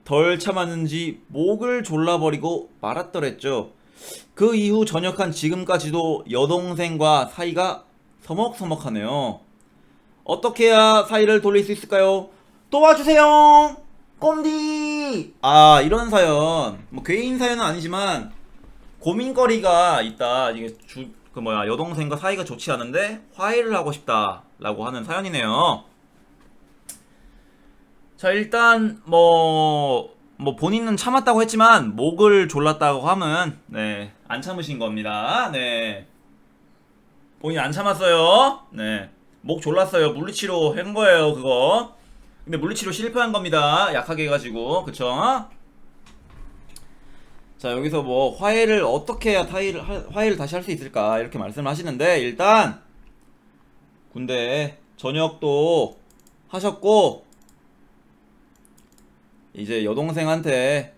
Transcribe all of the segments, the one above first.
덜 참았는지 목을 졸라버리고 말았더랬죠. 그 이후 전역한 지금까지도 여동생과 사이가 서먹서먹하네요. 어떻게 해야 사이를 돌릴 수 있을까요? 도와주세요! 꼼디! 이런 사연. 뭐, 개인 사연은 아니지만, 고민거리가 있다. 이게 여동생과 사이가 좋지 않은데, 화해를 하고 싶다. 라고 하는 사연이네요. 자, 일단, 본인은 참았다고 했지만, 목을 졸랐다고 하면, 네, 안 참으신 겁니다. 네. 본인 안 참았어요. 네. 목 졸랐어요. 물리치료 한 거예요, 그거. 근데 물리치료 실패한 겁니다. 약하게 해가지고. 그쵸? 자, 여기서 뭐, 화해를 어떻게 해야 화해를 다시 할 수 있을까? 이렇게 말씀을 하시는데, 일단, 군대 전역도 하셨고, 이제 여동생한테,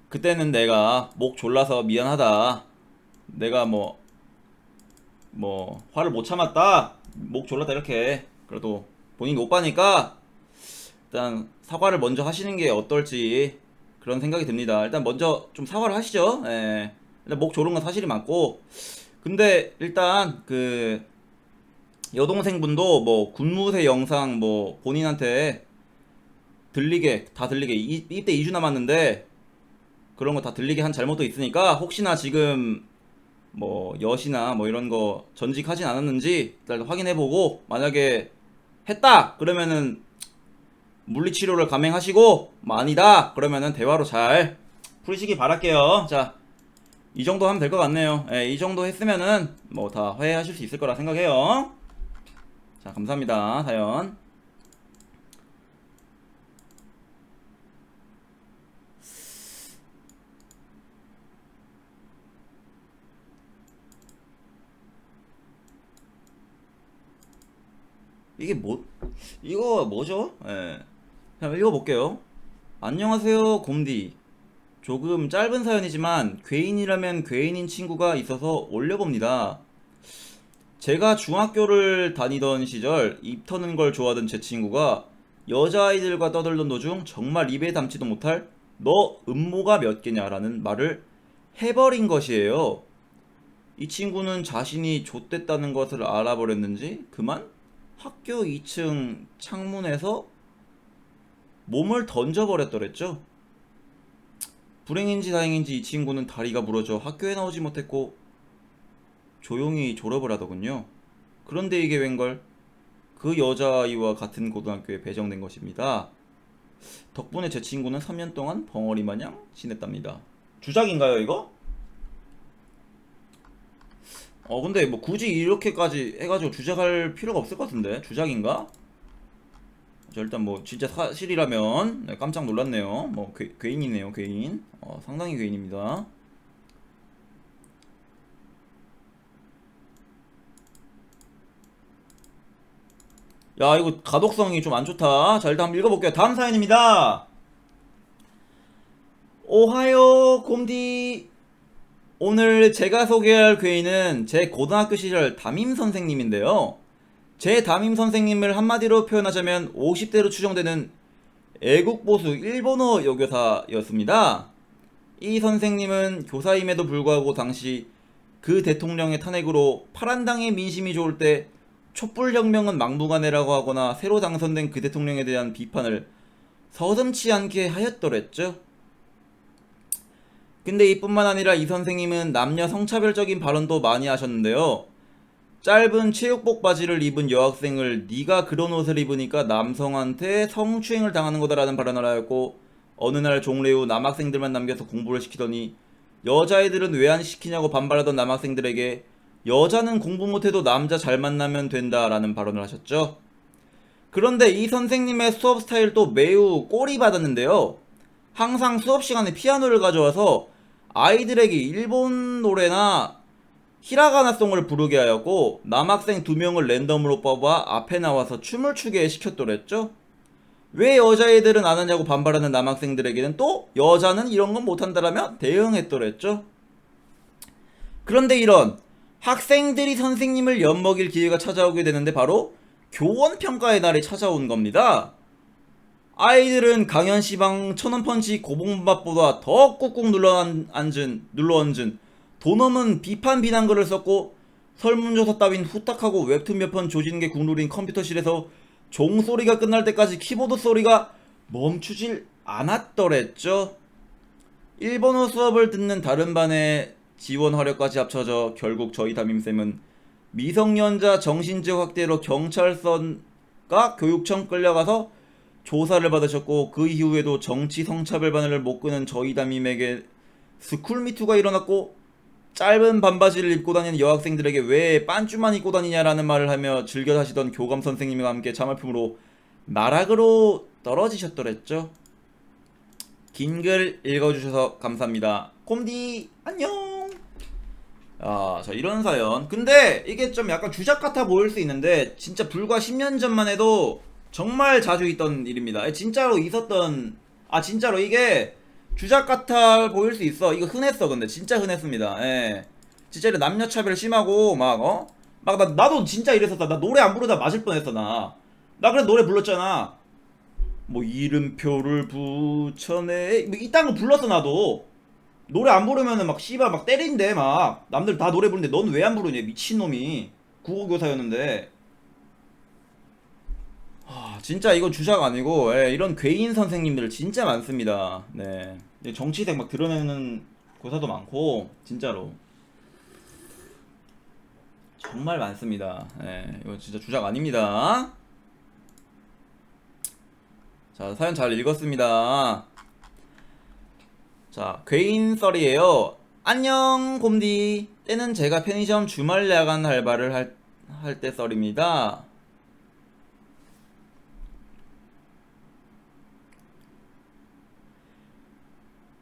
그때는 내가 목 졸라서 미안하다. 내가 화를 못 참았다. 목 졸랐다. 이렇게. 그래도 본인이 오빠니까, 일단 사과를 먼저 하시는 게 어떨지 그런 생각이 듭니다. 일단 먼저 좀 사과를 하시죠. 예. 일단 목 조른 건 사실이 맞고, 근데 일단 그 여동생분도 뭐 군무새 영상 뭐 본인한테 들리게 이때 2주 남았는데 그런 거 다 들리게 한 잘못도 있으니까, 혹시나 지금 뭐 여시나 뭐 이런 거 전직하진 않았는지 일단 확인해보고, 만약에 했다 그러면은 물리치료를 감행하시고, 아니다 그러면은 대화로 잘 풀으시기 바랄게요. 자, 이 정도 하면 될 것 같네요. 예, 이 정도 했으면은 뭐 다 화해하실 수 있을 거라 생각해요. 자, 감사합니다. 사연. 이게 이거 뭐죠? 예. 자, 읽어볼게요. 안녕하세요, 곰디. 조금 짧은 사연이지만 괴인이라면 괴인인 친구가 있어서 올려봅니다. 제가 중학교를 다니던 시절 입 터는 걸 좋아하던 제 친구가 여자아이들과 떠들던 도중 정말 입에 담지도 못할 너 음모가 몇 개냐라는 말을 해버린 것이에요. 이 친구는 자신이 좆됐다는 것을 알아버렸는지 그만 학교 2층 창문에서 몸을 던져버렸더랬죠. 불행인지 다행인지 이 친구는 다리가 부러져 학교에 나오지 못했고 조용히 졸업을 하더군요. 그런데 이게 웬걸? 그 여자아이와 같은 고등학교에 배정된 것입니다. 덕분에 제 친구는 3년 동안 벙어리 마냥 지냈답니다. 주작인가요, 이거? 근데 뭐 굳이 이렇게까지 해가지고 주작할 필요가 없을 것 같은데. 주작인가? 자, 일단 뭐 진짜 사실이라면, 네, 깜짝 놀랐네요. 뭐 괴인이네요, 괴인. 상당히 괴인입니다. 야, 이거 가독성이 좀 안 좋다. 자, 일단 한번 읽어볼게요. 다음 사연입니다. 오하요, 곰디. 오늘 제가 소개할 괴인은 제 고등학교 시절 담임 선생님인데요. 제 담임 선생님을 한마디로 표현하자면 50대로 추정되는 애국보수 일본어 여교사였습니다. 이 선생님은 교사임에도 불구하고 당시 그 대통령의 탄핵으로 파란당의 민심이 좋을 때 촛불혁명은 막무가내라고 하거나 새로 당선된 그 대통령에 대한 비판을 서슴치 않게 하였더랬죠. 근데 이뿐만 아니라 이 선생님은 남녀 성차별적인 발언도 많이 하셨는데요. 짧은 체육복 바지를 입은 여학생을 네가 그런 옷을 입으니까 남성한테 성추행을 당하는 거다라는 발언을 하였고, 어느 날 종례 후 남학생들만 남겨서 공부를 시키더니 여자애들은 왜 안 시키냐고 반발하던 남학생들에게 여자는 공부 못해도 남자 잘 만나면 된다라는 발언을 하셨죠. 그런데 이 선생님의 수업 스타일도 매우 꼬리 받았는데요. 항상 수업 시간에 피아노를 가져와서 아이들에게 일본 노래나 히라가나송을 부르게 하였고, 남학생 2명을 랜덤으로 뽑아 앞에 나와서 춤을 추게 시켰더랬죠. 왜 여자애들은 안 하냐고 반발하는 남학생들에게는 또 여자는 이런 건 못한다라며 대응했더랬죠. 그런데 이런 학생들이 선생님을 엿먹일 기회가 찾아오게 되는데 바로 교원평가의 날이 찾아온 겁니다. 아이들은 강현시방 천원펀치 고봉밥보다 더 꾹꾹 눌러앉은 돈 없는 비판 비난글을 썼고 설문조사 따윈 후딱하고 웹툰 몇 편 조지는 게 국룰인 컴퓨터실에서 종소리가 끝날 때까지 키보드 소리가 멈추질 않았더랬죠. 일본어 수업을 듣는 다른 반의 지원 화력까지 합쳐져 결국 저희 담임쌤은 미성년자 정신지역 학대로 경찰서가 교육청 끌려가서 조사를 받으셨고 그 이후에도 정치 성차별 바늘을 못 끄는 저희 담임에게 스쿨미투가 일어났고 짧은 반바지를 입고 다니는 여학생들에게 왜 빤쭈만 입고 다니냐라는 말을 하며 즐겨 하시던 교감 선생님과 함께 자말품으로 나락으로 떨어지셨더랬죠. 긴 글 읽어주셔서 감사합니다. 콤디 안녕. 자 이런 사연. 근데 이게 좀 약간 주작 같아 보일 수 있는데 진짜 불과 10년 전만 해도 정말 자주 있던 일입니다. 진짜로 있었던 진짜로 이게 주작 같아 보일 수 있어. 이거 흔했어. 근데 진짜 흔했습니다. 예. 진짜 이런 남녀차별 심하고 나도 진짜 이랬었다. 나 노래 안 부르다 맞을 뻔했어. 나 그래 노래 불렀잖아. 뭐 이름표를 붙여내 뭐 이딴 거 불렀어. 나도 노래 안 부르면은 막 씨발 막 때린대. 막 남들 다 노래 부르는데 넌 왜 안 부르냐 미친놈이. 국어교사였는데. 진짜 이건 주작 아니고 이런 괴인 선생님들 진짜 많습니다. 네, 정치색 막 드러내는 교사도 많고 진짜로 정말 많습니다. 이거 진짜 주작 아닙니다. 자 사연 잘 읽었습니다. 자 괴인 썰이에요. 안녕 곰디. 때는 제가 편의점 주말 야간 알바를 할 때 썰입니다.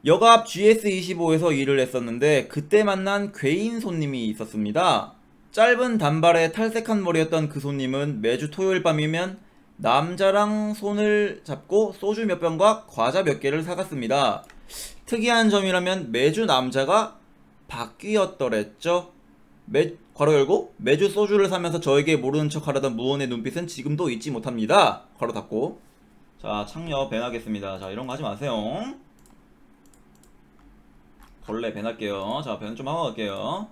역 앞 GS25에서 일을 했었는데 그때 만난 괴인 손님이 있었습니다. 짧은 단발에 탈색한 머리였던 그 손님은 매주 토요일 밤이면 남자랑 손을 잡고 소주 몇 병과 과자 몇 개를 사갔습니다. 특이한 점이라면 매주 남자가 바뀌었더랬죠. 괄호 열고 매주 소주를 사면서 저에게 모르는 척 하려던 무언의 눈빛은 지금도 잊지 못합니다. 괄호 닫고. 자 창녀 밴하겠습니다. 자 이런 거 하지 마세요. 벌레 밴할게요. 자 밴 좀 하고 갈게요.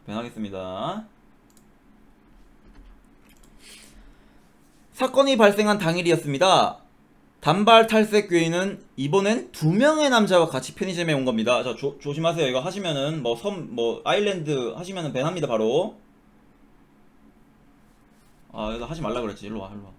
밴하겠습니다. 사건이 발생한 당일이었습니다. 단발 탈색 괴인은 이번엔 2명의 남자와 같이 편의점에 온 겁니다. 자 조심하세요. 이거 하시면은 아일랜드 하시면은 밴합니다 바로. 이거 하지 말라 그랬지. 일로와 일로와.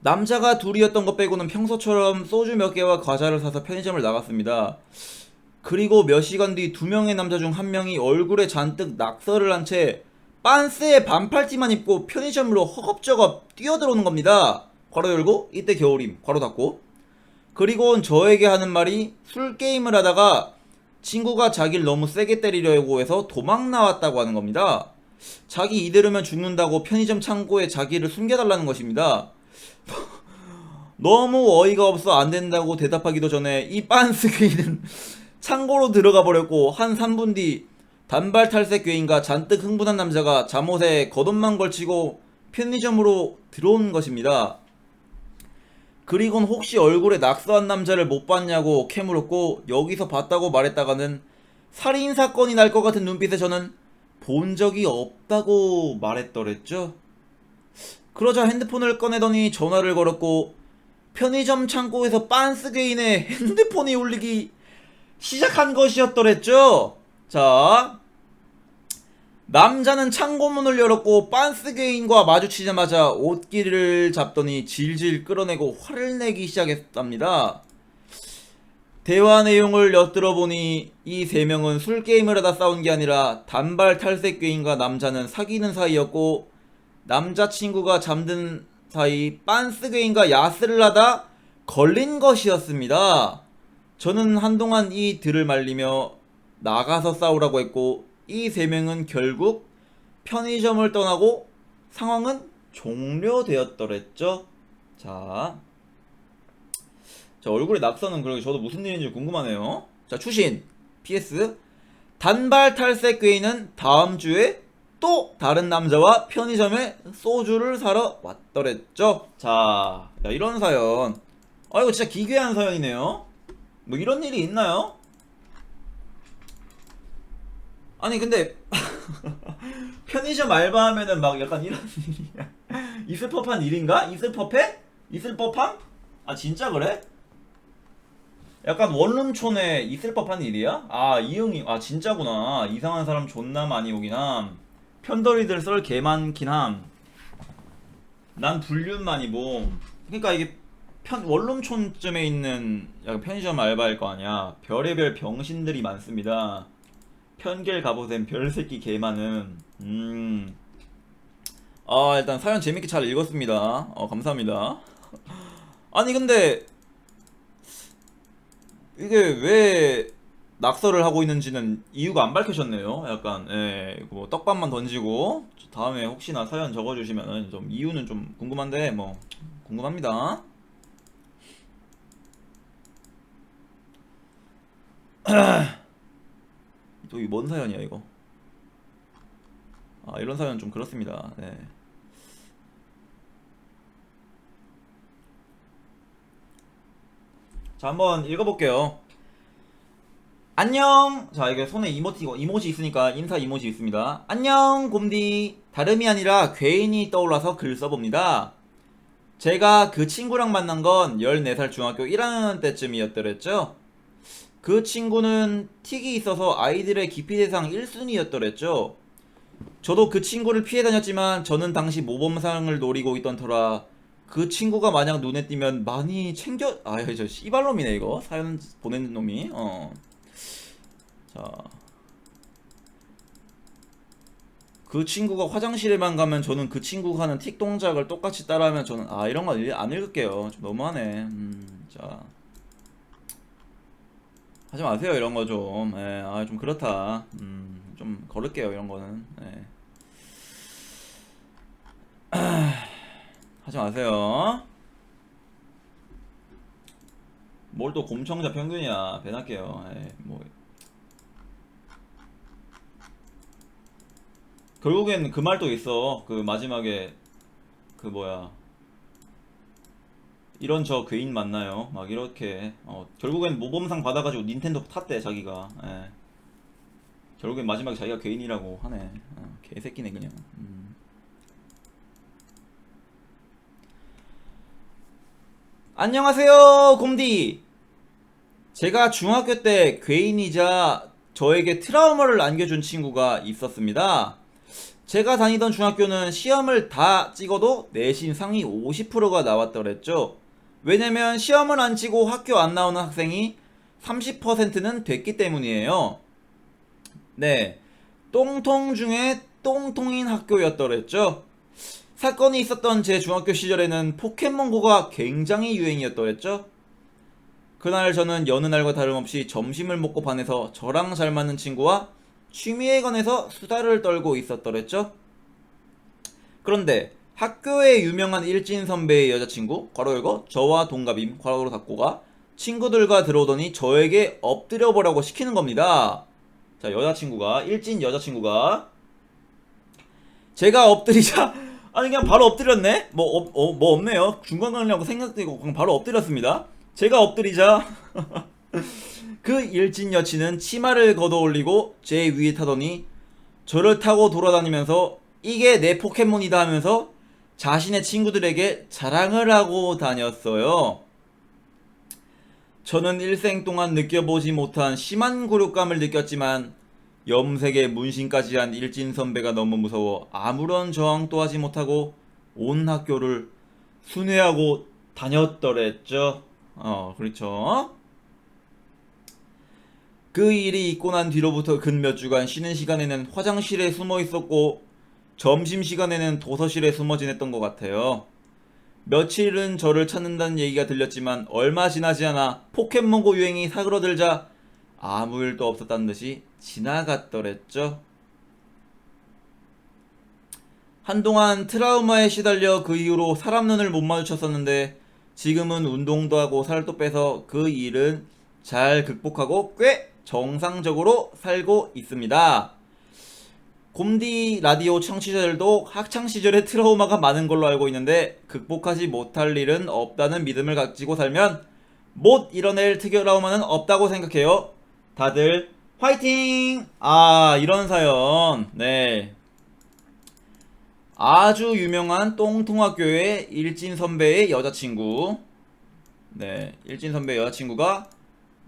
남자가 둘이었던 것 빼고는 평소처럼 소주 몇 개와 과자를 사서 편의점을 나갔습니다. 그리고 몇 시간 뒤 2명의 남자 중 1명이 얼굴에 잔뜩 낙서를 한 채 빤스에 반팔티만 입고 편의점으로 허겁저겁 뛰어들어오는 겁니다. 괄호 열고 이때 겨울임 괄호 닫고. 그리고는 저에게 하는 말이 술 게임을 하다가 친구가 자기를 너무 세게 때리려고 해서 도망 나왔다고 하는 겁니다. 자기 이대로면 죽는다고 편의점 창고에 자기를 숨겨달라는 것입니다. 너무 어이가 없어 안 된다고 대답하기도 전에 이 빤스 괴인은 창고로 들어가 버렸고 한 3분 뒤 단발 탈색 괴인과 잔뜩 흥분한 남자가 잠옷에 겉옷만 걸치고 편의점으로 들어온 것입니다. 그리곤 혹시 얼굴에 낙서한 남자를 못 봤냐고 캐물었고 여기서 봤다고 말했다가는 살인사건이 날 것 같은 눈빛에 저는 본 적이 없다고 말했더랬죠. 그러자 핸드폰을 꺼내더니 전화를 걸었고 편의점 창고에서 빤스 괴인의 핸드폰이 울리기 시작한 것이었더랬죠. 자 남자는 창고문을 열었고 빤스 괴인과 마주치자마자 옷길을 잡더니 질질 끌어내고 화를 내기 시작했답니다. 대화 내용을 엿들어보니 이 3명은 술게임을 하다 싸운 게 아니라 단발 탈색 괴인과 남자는 사귀는 사이였고 남자친구가 잠든 사이 빤스 괴인과 야스를 하다 걸린 것이었습니다. 저는 한동안 이 들을 말리며 나가서 싸우라고 했고 이 3명은 결국 편의점을 떠나고 상황은 종료되었더랬죠. 자 자, 얼굴에 낙서는 그러게 저도 무슨 일인지 궁금하네요. 자, 추신. PS. 단발 탈색 꾀인은 다음 주에 또 다른 남자와 편의점에 소주를 사러 왔더랬죠. 자, 야, 이런 사연. 아, 이거 진짜 기괴한 사연이네요. 뭐 이런 일이 있나요? 아니, 근데 편의점 알바하면은 막 약간 이런 일이야. 있을 법한 일인가? 있을 법해? 있을 법함? 아, 진짜 그래? 약간 원룸촌에 있을 법한 일이야? 아, 이응이, 아, 진짜구나. 이상한 사람 존나 많이 오긴 함. 편더리들 썰 개 많긴 함. 난 불륜만이 봄. 그러니까 이게 원룸촌쯤에 있는 약간 편의점 알바일 거 아니야. 별의별 병신들이 많습니다. 편길 가보셈 별새끼 개 많음. 아, 일단 사연 재밌게 잘 읽었습니다. 감사합니다. 아니, 근데 이게 왜 낙서를 하고 있는지는 이유가 안 밝혀졌네요. 약간, 예, 뭐 떡밥만 던지고 다음에 혹시나 사연 적어주시면 좀 이유는 좀 궁금한데 뭐 궁금합니다. 또 이 뭔 사연이야 이거? 아, 이런 사연 좀 그렇습니다. 네. 자, 한번 읽어볼게요. 안녕. 자, 이게 손에 이모지 있으니까 인사 이모지 있습니다. 안녕 곰디. 다름이 아니라 괜히 떠올라서 글 써봅니다. 제가 그 친구랑 만난 건 14살 중학교 1학년 때쯤이었더랬죠. 그 친구는 틱이 있어서 아이들의 기피 대상 1순위였더랬죠. 저도 그 친구를 피해 다녔지만 저는 당시 모범상을 노리고 있던 터라 그 친구가 만약 눈에 띄면 많이 저 씨발놈이네 이거 사연 보낸 놈이. 자, 그 친구가 화장실에만 가면 저는 그 친구가 하는 틱 동작을 똑같이 따라하면 저는 이런 거 안 읽을게요. 좀 너무하네. 자, 하지 마세요 이런 거 좀. 예, 좀 그렇다. 좀 걸을게요 이런 거는. 예. 하지 마세요. 뭘 또 곰청자 평균이야. 배날게요. 예, 뭐 결국엔 그 말도 있어. 그 마지막에 그 뭐야, 이런 저 괴인 만나요 막 이렇게. 결국엔 모범상 받아가지고 닌텐도 탔대 자기가. 예. 결국엔 마지막에 자기가 괴인이라고 하네. 개새끼네 그냥. 안녕하세요 곰디. 제가 중학교 때 괴인이자 저에게 트라우마를 안겨준 친구가 있었습니다. 제가 다니던 중학교는 시험을 다 찍어도 내신 상위 50%가 나왔더랬죠. 왜냐면 시험을 안 치고 학교 안 나오는 학생이 30%는 됐기 때문이에요. 네. 똥통 중에 똥통인 학교였더랬죠. 사건이 있었던 제 중학교 시절에는 포켓몬고가 굉장히 유행이었더랬죠. 그날 저는 여느 날과 다름없이 점심을 먹고 반해서 저랑 잘 맞는 친구와 취미에 관해서 수다를 떨고 있었더랬죠. 그런데 학교에 유명한 일진 선배의 여자친구 괄호 열고 저와 동갑임 괄호로 닫고가 친구들과 들어오더니 저에게 엎드려 보라고 시키는 겁니다. 자, 여자친구가 일진 여자친구가 제가 엎드리자 아니 그냥 바로 엎드렸네. 뭐 없네요. 중간 관리하고 생각되고 그냥 바로 엎드렸습니다. 제가 엎드리자 그 일진 여친은 치마를 걷어올리고 제 위에 타더니 저를 타고 돌아다니면서 이게 내 포켓몬이다 하면서 자신의 친구들에게 자랑을 하고 다녔어요. 저는 일생 동안 느껴보지 못한 심한 굴욕감을 느꼈지만 염색에 문신까지 한 일진 선배가 너무 무서워 아무런 저항도 하지 못하고 온 학교를 순회하고 다녔더랬죠. 그렇죠. 그 일이 있고 난 뒤로부터 근 몇 주간 쉬는 시간에는 화장실에 숨어 있었고 점심시간에는 도서실에 숨어 지냈던 것 같아요. 며칠은 저를 찾는다는 얘기가 들렸지만 얼마 지나지 않아 포켓몬고 유행이 사그러들자 아무 일도 없었다는 듯이 지나갔더랬죠. 한동안 트라우마에 시달려 그 이후로 사람 눈을 못 마주쳤었는데 지금은 운동도 하고 살도 빼서 그 일은 잘 극복하고 꽤 정상적으로 살고 있습니다. 곰디 라디오 청취자들도 학창시절에 트라우마가 많은 걸로 알고 있는데 극복하지 못할 일은 없다는 믿음을 가지고 살면 못 이뤄낼 트라우마는 없다고 생각해요. 다들 화이팅! 아, 이런 사연. 네. 아주 유명한 똥통학교의 일진 선배의 여자친구. 네. 일진 선배의 여자친구가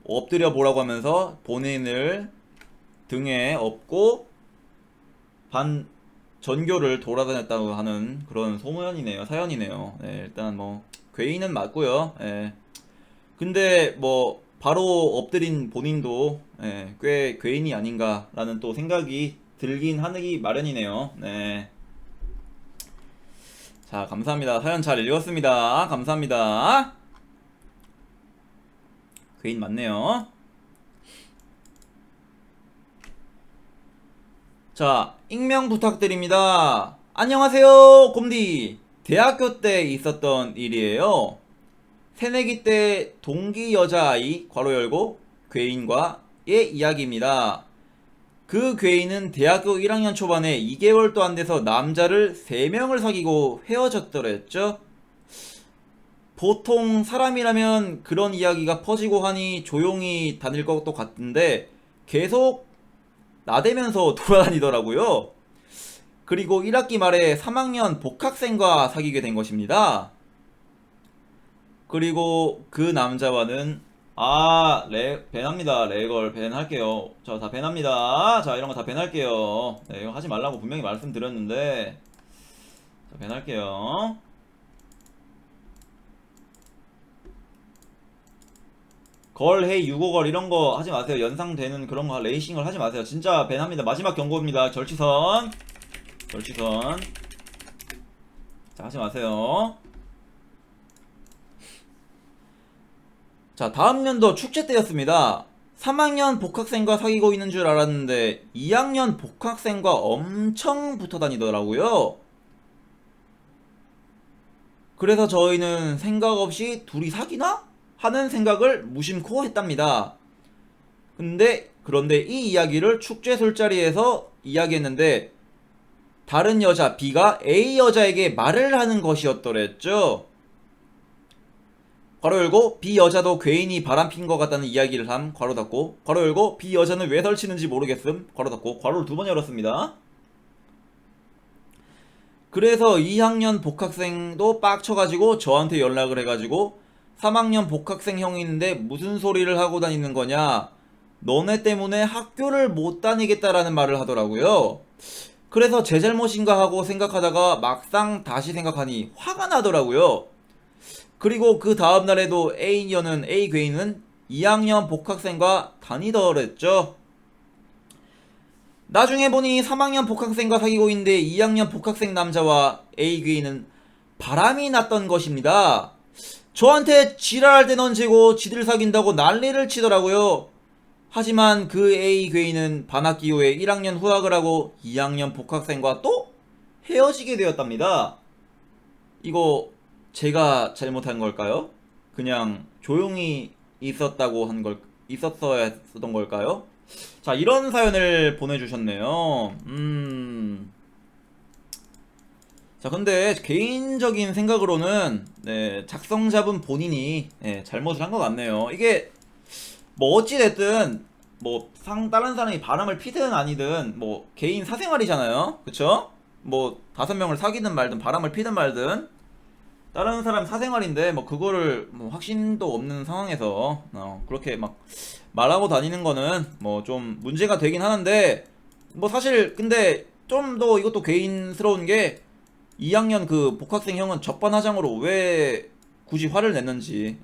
엎드려 보라고 하면서 본인을 등에 업고 반 전교를 돌아다녔다고 하는 그런 소문이네요. 사연이네요. 네, 일단 뭐 괴인은 맞고요. 예. 근데 뭐 바로 엎드린 본인도 꽤 괴인이 아닌가라는 또 생각이 들긴 하기 마련이네요. 네. 자, 감사합니다. 사연 잘 읽었습니다. 감사합니다. 괴인 맞네요. 자, 익명 부탁드립니다. 안녕하세요, 곰디. 대학교 때 있었던 일이에요. 새내기 때 동기 여자아이 괄호 열고 괴인과의 이야기입니다. 그 괴인은 대학교 1학년 초반에 2개월도 안 돼서 남자를 3명을 사귀고 헤어졌더랬죠. 보통 사람이라면 그런 이야기가 퍼지고 하니 조용히 다닐 것도 같은데 계속 나대면서 돌아다니더라고요. 그리고 1학기 말에 3학년 복학생과 사귀게 된 것입니다. 그리고 그 남자와는 밴합니다. 레걸 밴할게요. 저 다 밴합니다. 자, 이런 거 다 밴할게요. 네, 이거 하지 말라고 분명히 말씀드렸는데 자, 밴할게요. 걸, 헤이, 유고걸 이런 거 하지 마세요. 연상되는 그런 거 레이싱을 하지 마세요. 진짜 밴합니다. 마지막 경고입니다. 절치선. 절치선. 자, 하지 마세요. 자, 다음 년도 축제 때였습니다. 3학년 복학생과 사귀고 있는 줄 알았는데 2학년 복학생과 엄청 붙어 다니더라고요. 그래서 저희는 생각 없이 둘이 사귀나? 하는 생각을 무심코 했답니다. 그런데 이 이야기를 축제 술자리에서 이야기했는데 다른 여자 B가 A 여자에게 말을 하는 것이었더랬죠. 괄호 열고 B 여자도 괴인이 바람핀 것 같다는 이야기를 함 괄호 닫고 괄호 열고 B 여자는 왜 설치는지 모르겠음 괄호 닫고 괄호를 2번 열었습니다. 그래서 2학년 복학생도 빡쳐가지고 저한테 연락을 해가지고 3학년 복학생 형이 있는데 무슨 소리를 하고 다니는 거냐, 너네 때문에 학교를 못 다니겠다라는 말을 하더라고요. 그래서 제 잘못인가 하고 생각하다가 막상 다시 생각하니 화가 나더라고요. 그리고 그 다음날에도 A 괴인은 2학년 복학생과 다니더랬죠. 나중에 보니 3학년 복학생과 사귀고 있는데 2학년 복학생 남자와 A 괴인은 바람이 났던 것입니다. 저한테 지랄할 땐 언제고 지들 사귄다고 난리를 치더라고요. 하지만 그 A 괴인은 반학기 후에 1학년 후학을 하고 2학년 복학생과 또 헤어지게 되었답니다. 이거 제가 잘못한 걸까요? 그냥 조용히 있었어야 했던 걸까요? 자, 이런 사연을 보내주셨네요. 자, 근데 개인적인 생각으로는 네, 작성자분 본인이 잘못을 한 것 같네요. 이게 뭐 어찌됐든 뭐 다른 사람이 바람을 피든 아니든 뭐 개인 사생활이잖아요. 그쵸? 뭐 5명을 사귀든 말든 바람을 피든 말든 다른 사람 사생활인데 뭐 그거를 뭐 확신도 없는 상황에서 그렇게 막 말하고 다니는 거는 뭐 좀 문제가 되긴 하는데, 뭐 사실 근데 좀 더 이것도 개인스러운 게 2학년 그 복학생 형은 적반하장으로 왜 굳이 화를 냈는지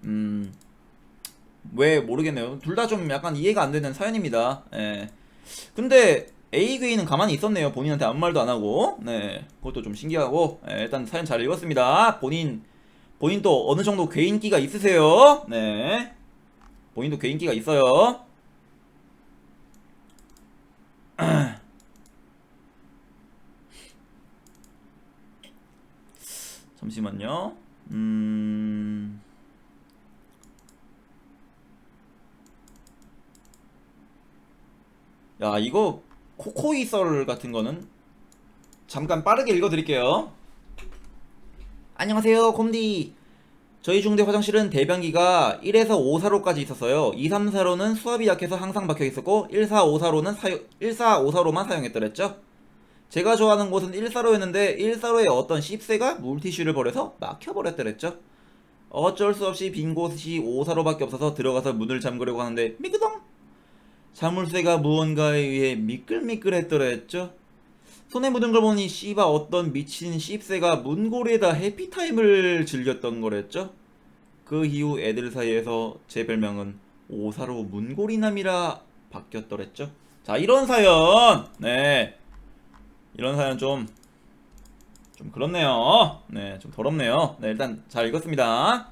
왜 모르겠네요. 둘 다 좀 약간 이해가 안 되는 사연입니다. 예. 근데 A괴인은 가만히 있었네요. 본인한테 아무 말도 안 하고. 네. 그것도 좀 신기하고. 일단 사연 잘 읽었습니다. 본인도 어느 정도 괴인기가 있으세요. 네. 본인도 괴인기가 있어요. 잠시만요. 야, 이거 코코이 썰 같은 거는 잠깐 빠르게 읽어드릴게요. 안녕하세요, 콤디. 저희 중대 화장실은 대변기가 1에서 5사로까지 있었어요. 2, 3, 4로는 수압이 약해서 항상 박혀 있었고 1, 4, 5, 4로는 1, 4, 5, 4로만 사용했더랬죠. 제가 좋아하는 곳은 1, 4로였는데 1, 4로에 어떤 씹새가 물티슈를 버려서 막혀버렸더랬죠. 어쩔 수 없이 빈 곳이 5, 4로밖에 없어서 들어가서 문을 잠그려고 하는데 미끄덩! 자물쇠가 무언가에 의해 미끌미끌했더랬죠. 손에 묻은 걸 보니 씨바 어떤 미친 씹새가 문고리에다 해피타임을 즐겼던 거랬죠. 그 이후 애들 사이에서 제 별명은 오사로 문고리남이라 바뀌었더랬죠. 자, 이런 사연. 네. 이런 사연 좀 그렇네요. 네, 좀 더럽네요. 네, 일단 잘 읽었습니다.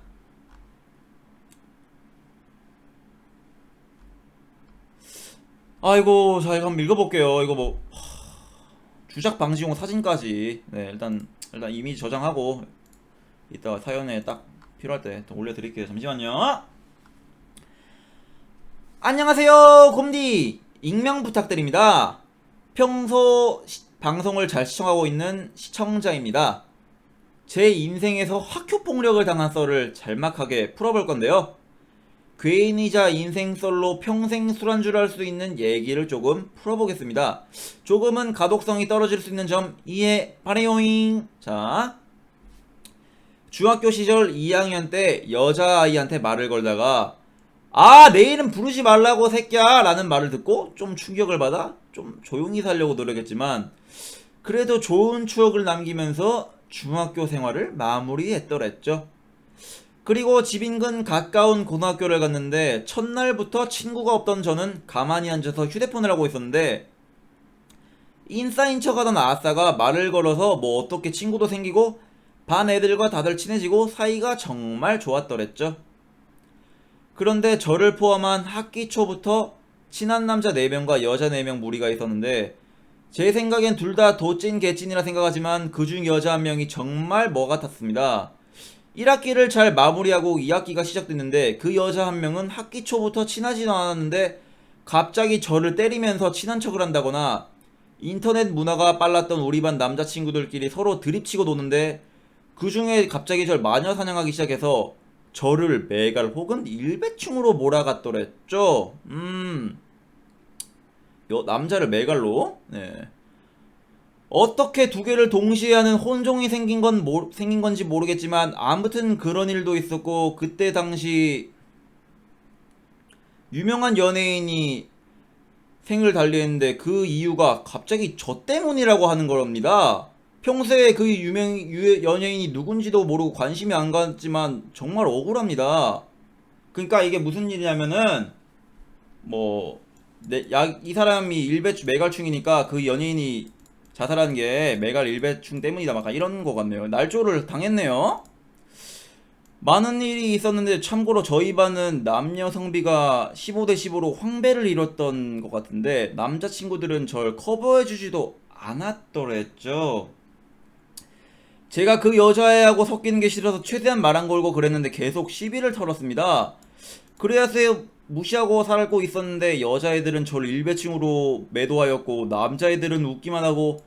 아이고, 자, 이거 한번 읽어볼게요. 이거 뭐 주작 방지용 사진까지. 네, 일단 이미지 저장하고 이따가 사연에 딱 필요할 때 또 올려드릴게요. 잠시만요. 안녕하세요, 곰디. 익명 부탁드립니다. 평소 방송을 잘 시청하고 있는 시청자입니다. 제 인생에서 학교 폭력을 당한 썰을 짤막하게 풀어볼 건데요. 괴인이자 인생썰로 평생 술안주를 할 수 있는 얘기를 조금 풀어보겠습니다. 조금은 가독성이 떨어질 수 있는 점 이해 바래요잉. 자, 중학교 시절 2학년 때 여자아이한테 말을 걸다가 아, 내 이름 부르지 말라고 새끼야 라는 말을 듣고 좀 충격을 받아 좀 조용히 살려고 노력했지만 그래도 좋은 추억을 남기면서 중학교 생활을 마무리했더랬죠. 그리고 집 인근 가까운 고등학교를 갔는데 첫날부터 친구가 없던 저는 가만히 앉아서 휴대폰을 하고 있었는데 인싸인 척하던 아싸가 말을 걸어서 뭐 어떻게 친구도 생기고 반 애들과 다들 친해지고 사이가 정말 좋았더랬죠. 그런데 저를 포함한 학기 초부터 친한 남자 4명과 여자 4명 무리가 있었는데 제 생각엔 둘 다 도찐 개찐이라 생각하지만 그중 여자 한 명이 정말 뭐 같았습니다. 1학기를 잘 마무리하고 2학기가 시작됐는데 그 여자 한 명은 학기 초부터 친하지도 않았는데 갑자기 저를 때리면서 친한 척을 한다거나 인터넷 문화가 빨랐던 우리 반 남자친구들끼리 서로 드립치고 노는데 그 중에 갑자기 절 마녀 사냥하기 시작해서 저를 매갈 혹은 일배충으로 몰아갔더랬죠. 남자를 매갈로. 네. 어떻게 두 개를 동시에 하는 혼종이 생긴 건지 모르겠지만 아무튼 그런 일도 있었고 그때 당시 유명한 연예인이 생을 달리했는데 그 이유가 갑자기 저 때문이라고 하는 겁니다. 평소에 그 연예인이 누군지도 모르고 관심이 안 갔지만 정말 억울합니다. 그러니까 이게 무슨 일이냐면은 뭐 이 사람이 일배충 매갈충이니까 그 연예인이 자살한 게 매갈 일배충 때문이다 막 이런 거 같네요. 날조를 당했네요. 많은 일이 있었는데 참고로 저희 반은 남녀 성비가 15대 15로 황배를 이뤘던 것 같은데 남자친구들은 절 커버해주지도 않았더랬죠. 제가 그 여자애하고 섞이는 게 싫어서 최대한 말 안 걸고 그랬는데 계속 시비를 털었습니다. 그래야서 무시하고 살고 있었는데 여자애들은 절 일배충으로 매도하였고 남자애들은 웃기만 하고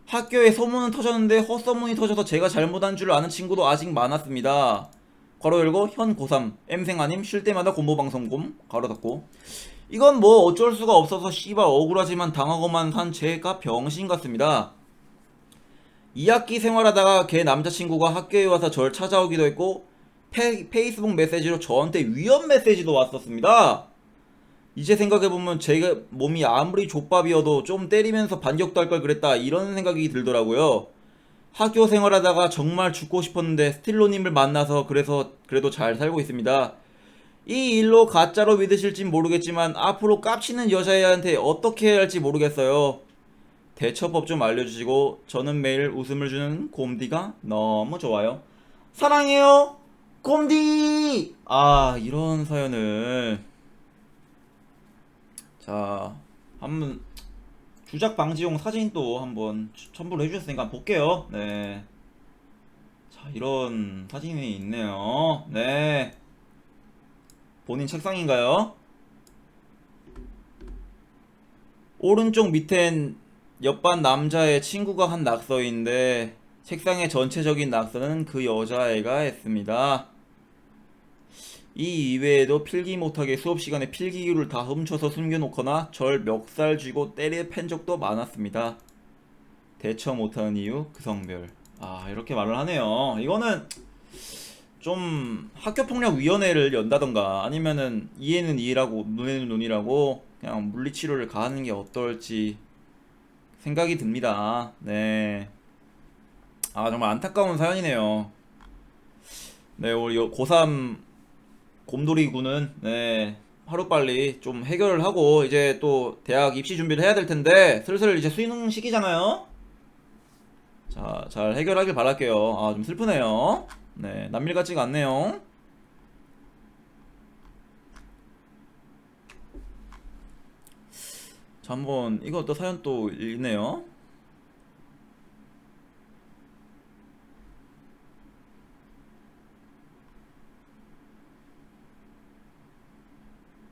학교에 소문은 터졌는데 헛소문이 터져서 제가 잘못한 줄 아는 친구도 아직 많았습니다. 괄호 열고 현 고3 M생 아님 쉴 때마다 공보방송곰 괄호 닫고 이건 뭐 어쩔 수가 없어서 씨발 억울하지만 당하고만 산 제가 병신 같습니다. 2학기 생활하다가 걔 남자친구가 학교에 와서 절 찾아오기도 했고 페이스북 메시지로 저한테 위험 메시지도 왔었습니다. 이제 생각해보면 제가 몸이 아무리 족밥이어도 좀 때리면서 반격도 할 걸 그랬다 이런 생각이 들더라고요. 학교 생활하다가 정말 죽고 싶었는데 스틸로님을 만나서 그래도 잘 살고 있습니다. 이 일로 가짜로 믿으실진 모르겠지만 앞으로 깝치는 여자애한테 어떻게 해야 할지 모르겠어요. 대처법 좀 알려주시고 저는 매일 웃음을 주는 곰디가 너무 좋아요. 사랑해요 곰디. 아, 이런 사연을 자 한번 주작 방지용 사진도 한번 첨부를 해주셨으니까 한번 볼게요. 네. 자, 이런 사진이 있네요. 네. 본인 책상인가요? 오른쪽 밑엔 옆반 남자의 친구가 한 낙서인데 책상의 전체적인 낙서는 그 여자애가 했습니다. 이 이외에도 필기 못하게 수업 시간에 필기류를 다 훔쳐서 숨겨놓거나 절 멱살 쥐고 때려 팬 적도 많았습니다. 대처 못하는 이유 그 성별. 아, 이렇게 말을 하네요. 이거는 좀 학교폭력위원회를 연다던가 아니면은 이해는 이해라고 눈에는 눈이라고 그냥 물리치료를 가하는 게 어떨지 생각이 듭니다. 네. 아, 정말 안타까운 사연이네요. 네, 우리 고3 곰돌이 군은 네, 하루빨리 좀 해결을 하고 이제 또 대학 입시 준비를 해야 될 텐데 슬슬 이제 수능 시기잖아요. 자, 잘 해결하길 바랄게요. 아, 좀 슬프네요. 네, 남일 같지가 않네요. 자, 한번 이거 또 사연 또 있네요.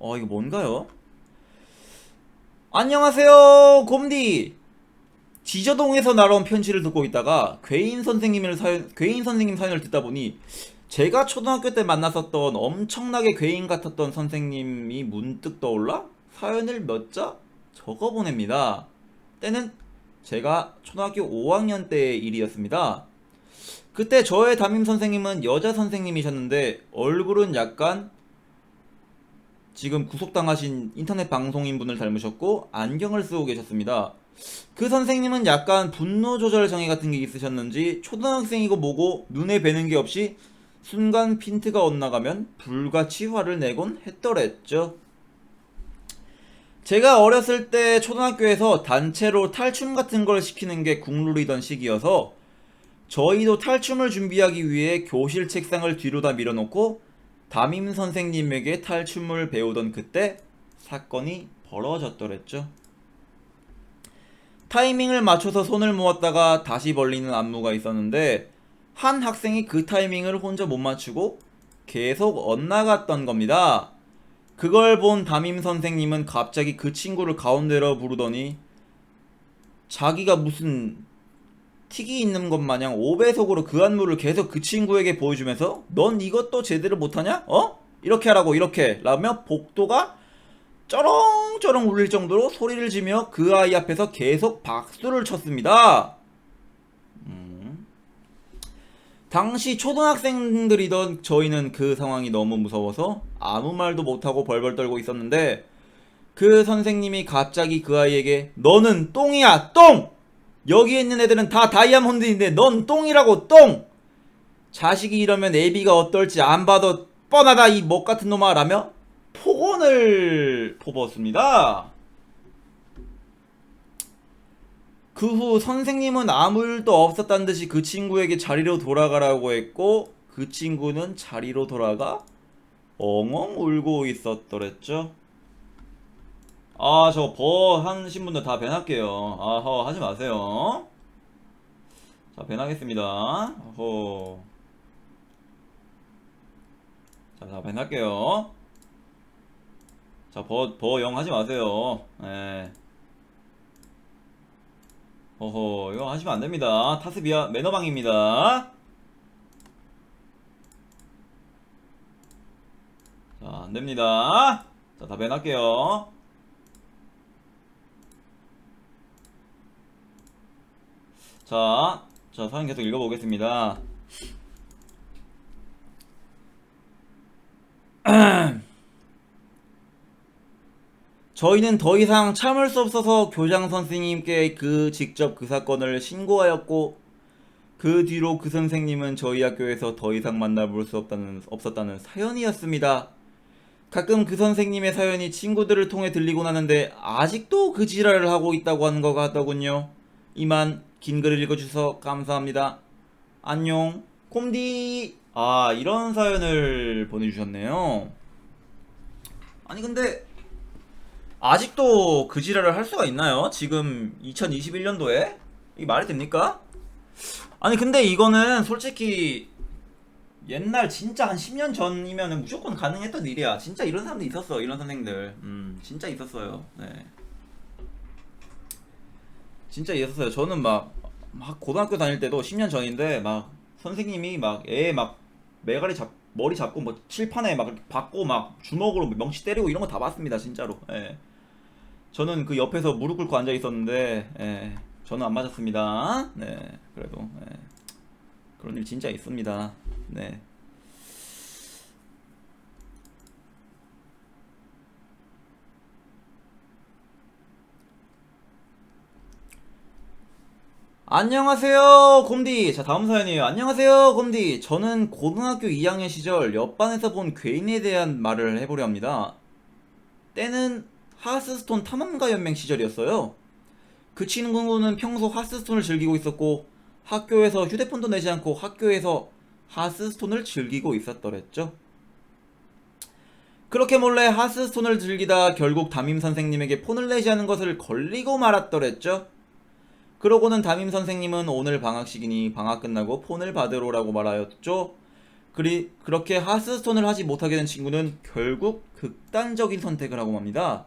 이거 뭔가요? 안녕하세요, 곰디. 지저동에서 날아온 편지를 듣고 있다가 괴인 선생님 사연을 듣다 보니 제가 초등학교 때 만났었던 엄청나게 괴인 같았던 선생님이 문득 떠올라 사연을 몇 자 적어 보냅니다. 때는 제가 초등학교 5학년 때의 일이었습니다. 그때 저의 담임 선생님은 여자 선생님이셨는데 얼굴은 약간 지금 구속당하신 인터넷 방송인 분을 닮으셨고 안경을 쓰고 계셨습니다. 그 선생님은 약간 분노 조절 장애 같은 게 있으셨는지 초등학생이고 뭐고 눈에 뵈는 게 없이 순간 핀트가 엇나가면 불같이 화를 내곤 했더랬죠. 제가 어렸을 때 초등학교에서 단체로 탈춤 같은 걸 시키는 게 국룰이던 시기여서 저희도 탈춤을 준비하기 위해 교실 책상을 뒤로다 밀어놓고 담임 선생님에게 탈춤을 배우던 그때 사건이 벌어졌더랬죠. 타이밍을 맞춰서 손을 모았다가 다시 벌리는 안무가 있었는데 한 학생이 그 타이밍을 혼자 못 맞추고 계속 엇나갔던 겁니다. 그걸 본 담임 선생님은 갑자기 그 친구를 가운데로 부르더니 자기가 무슨 틱이 있는 것 마냥 5배속으로 그 안무를 계속 그 친구에게 보여주면서 넌 이것도 제대로 못하냐? 이렇게 하라고 이렇게 라며 복도가 쩌렁쩌렁 울릴 정도로 소리를 지며 그 아이 앞에서 계속 박수를 쳤습니다. 당시 초등학생들이던 저희는 그 상황이 너무 무서워서 아무 말도 못하고 벌벌 떨고 있었는데 그 선생님이 갑자기 그 아이에게 너는 똥이야 똥! 여기 있는 애들은 다 다이아몬드인데 넌 똥이라고 똥! 자식이 이러면 애비가 어떨지 안 봐도 뻔하다 이 먹같은 놈아 라며 폭언을 퍼부었습니다. 그 후 선생님은 아무 일도 없었다는 듯이 그 친구에게 자리로 돌아가라고 했고 그 친구는 자리로 돌아가 엉엉 울고 있었더랬죠. 아, 저거 버 하신 분들 다 밴할게요. 아허, 하지 마세요. 자, 밴하겠습니다. 어허. 자, 다 밴할게요. 자, 영 하지 마세요. 예. 어허, 이거 하시면 안 됩니다. 타스비아 매너방입니다. 자, 안 됩니다. 자, 다 밴할게요. 자, 사연 계속 읽어보겠습니다. 저희는 더 이상 참을 수 없어서 교장 선생님께 직접 그 사건을 신고하였고 그 뒤로 그 선생님은 저희 학교에서 더 이상 만나볼 수 없었다는 사연이었습니다. 가끔 그 선생님의 사연이 친구들을 통해 들리곤 하는데 아직도 그 지랄을 하고 있다고 하는 것 같더군요. 이만 긴 글을 읽어주셔서 감사합니다. 안녕 콤디. 아, 이런 사연을 보내주셨네요. 아니 근데 아직도 그 지랄을 할 수가 있나요? 지금 2021년도에? 이게 말이 됩니까? 아니 근데 이거는 솔직히 옛날 진짜 한 10년 전이면은 무조건 가능했던 일이야. 진짜 이런 사람도 있었어. 이런 선생들. 진짜 있었어요. 네. 진짜 있었어요. 저는 막 고등학교 다닐 때도 10년 전인데 막 선생님이 막 애 막 매가리 머리 잡고 뭐 칠판에 막 이렇게 박고 막 주먹으로 명치 때리고 이런 거 다 봤습니다, 진짜로. 예. 저는 그 옆에서 무릎 꿇고 앉아 있었는데, 예. 저는 안 맞았습니다. 네. 그래도 예. 그런 일 진짜 있습니다. 네. 안녕하세요, 곰디. 자, 다음 사연이에요. 안녕하세요, 곰디. 저는 고등학교 2학년 시절 옆반에서 본 괴인에 대한 말을 해보려 합니다. 때는 하스스톤 탐험가 연맹 시절이었어요. 그 친구는 평소 하스스톤을 즐기고 있었고, 학교에서 휴대폰도 내지 않고 학교에서 하스스톤을 즐기고 있었더랬죠. 그렇게 몰래 하스스톤을 즐기다 결국 담임 선생님에게 폰을 내지 않은 것을 걸리고 말았더랬죠. 그러고는 담임 선생님은 오늘 방학식이니 방학 끝나고 폰을 받으러 오라고 말하였죠. 그렇게 하스스톤을 하지 못하게 된 친구는 결국 극단적인 선택을 하고 맙니다.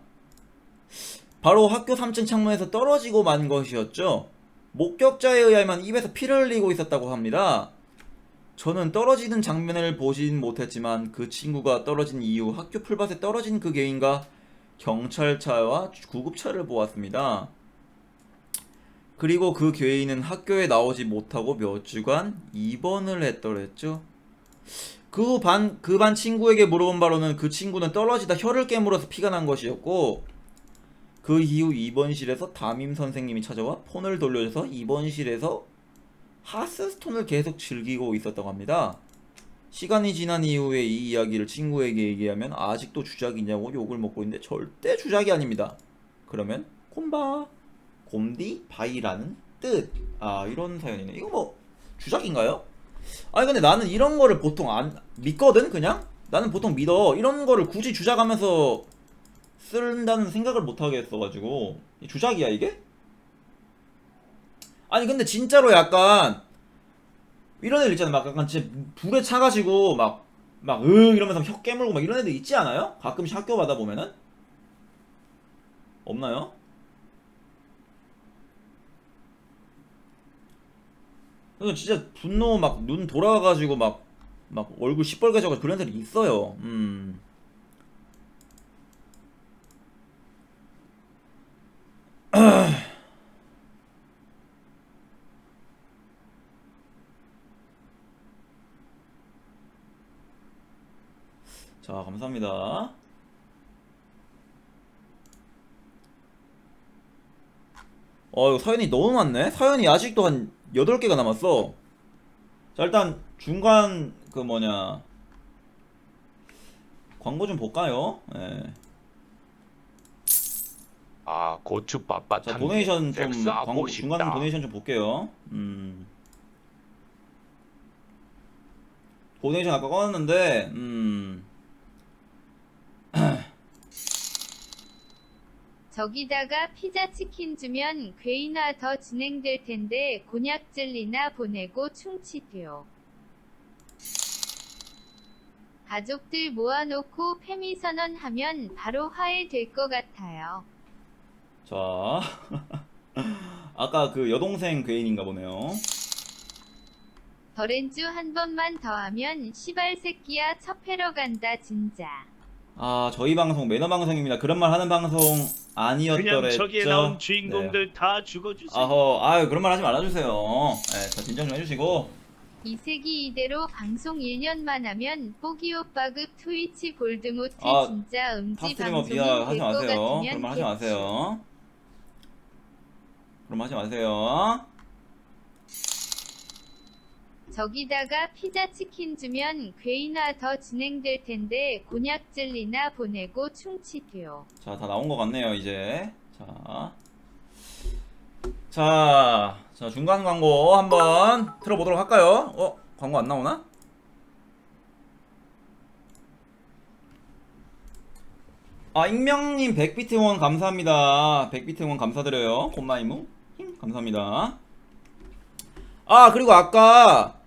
바로 학교 3층 창문에서 떨어지고 만 것이었죠. 목격자에 의하면 입에서 피를 흘리고 있었다고 합니다. 저는 떨어지는 장면을 보진 못했지만 그 친구가 떨어진 이후 학교 풀밭에 떨어진 그 개인과 경찰차와 구급차를 보았습니다. 그리고 그 괴인은 학교에 나오지 못하고 몇 주간 입원을 했더랬죠. 그 반 친구에게 물어본 바로는 그 친구는 떨어지다 혀를 깨물어서 피가 난 것이었고, 그 이후 입원실에서 담임 선생님이 찾아와 폰을 돌려줘서 입원실에서 하스스톤을 계속 즐기고 있었다고 합니다. 시간이 지난 이후에 이 이야기를 친구에게 얘기하면 아직도 주작이냐고 욕을 먹고 있는데 절대 주작이 아닙니다. 그러면 콤바 곰디 바이라는 뜻. 아, 이런 사연이네. 이거 뭐 주작인가요? 아니 근데 나는 이런 거를 보통 안 믿거든. 그냥 나는 보통 믿어. 이런 거를 굳이 주작하면서 쓴다는 생각을 못 하겠어가지고 주작이야 이게? 아니 근데 진짜로 약간 이런 애들 있잖아. 막 약간 진짜 불에 차가지고 이러면서 혀 깨물고 막 이런 애들 있지 않아요? 가끔씩 학교마다 보면은. 없나요? 그냥 진짜 분노 막 눈 돌아가가지고 막 얼굴 시뻘개져가지고 그런 애들이 있어요. 자, 감사합니다. 이거 사연이 너무 많네? 사연이 아직도 한 8개가 남았어. 자, 일단 중간 그 뭐냐 광고 좀 볼까요? 예. 아, 고추밥 자, 한 개, 도네이션 좀 섹스하고 광고 중간 싶다. 도네이션 좀 볼게요. 도네이션 아까 꺼놨는데 저기다가 피자 치킨 주면 괴인화 더 진행될 텐데 곤약젤리나 보내고 충치돼요. 가족들 모아놓고 페미 선언하면 바로 화해될 것 같아요. 자, 아까 그 여동생 괴인인가 보네요. 더렌즈 한 번만 더 하면 시발 새끼야 첩해러 간다 진짜. 아, 저희 방송 매너 방송입니다. 그런 말 하는 방송 그냥 저기에 나온 아니었더랬죠. 네. 주인공들 다 죽어주세요. 아유, 그런 말 하지 말아주세요. 네, 자, 진정 좀 해주시고. 이세기 이대로 방송 1년만 하면 뽀기 오빠급 트위치 골드모트 아, 진짜 음지 파스트리머 방송인 비하 하지 될것 마세요. 같으면 그런 말 하지 개추. 마세요. 그런 말 하지 마세요. 저기다가 피자 치킨 주면 괴인화 더 진행될 텐데 곤약젤리나 보내고 충치돼요. 자, 다 나온 것 같네요, 이제. 자, 중간 광고 한번 틀어보도록 할까요? 광고 안 나오나? 아, 익명님 100비트 원 감사합니다. 100비트 원 감사드려요. 콤마이무. 감사합니다. 아, 그리고 아까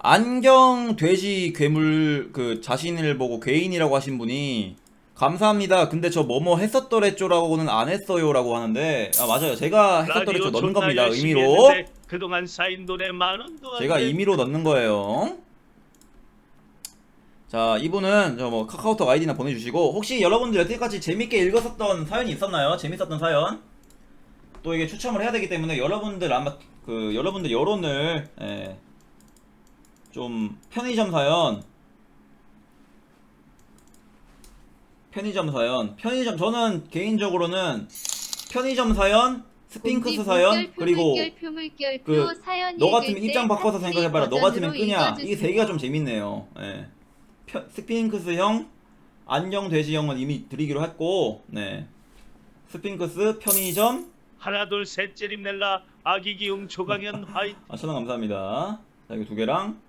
안경 돼지 괴물 그 자신을 보고 괴인이라고 하신 분이 감사합니다. 근데 저 뭐뭐 했었더랬죠라고는 안 했어요라고 하는데 아 맞아요. 제가 했었더랬죠 넣는 겁니다. 의미로. 그동안 쌓인 돈에 10,000원도 제가 임의로 넣는 거예요. 자, 이분은 저 뭐 카카오톡 아이디나 보내주시고 혹시 여러분들 여태까지 재밌게 읽었었던 사연이 있었나요? 재밌었던 사연? 또 이게 추첨을 해야 되기 때문에 여러분들 아마 그 여러분들 여론을 좀 편의점 사연 저는 개인적으로는 편의점 사연 스핑크스 사연 그리고 그 너 같으면 입장 바꿔서 생각해봐라 너 같으면 끄냐 이 세 개가 좀 재밌네요. 스핑크스 형 안녕 돼지 형은 이미 드리기로 했고 스핑크스 편의점 하나 둘 셋 째림넬라 아기 기웅 조강현 화이트. 천원 감사합니다. 자 이거 두 개랑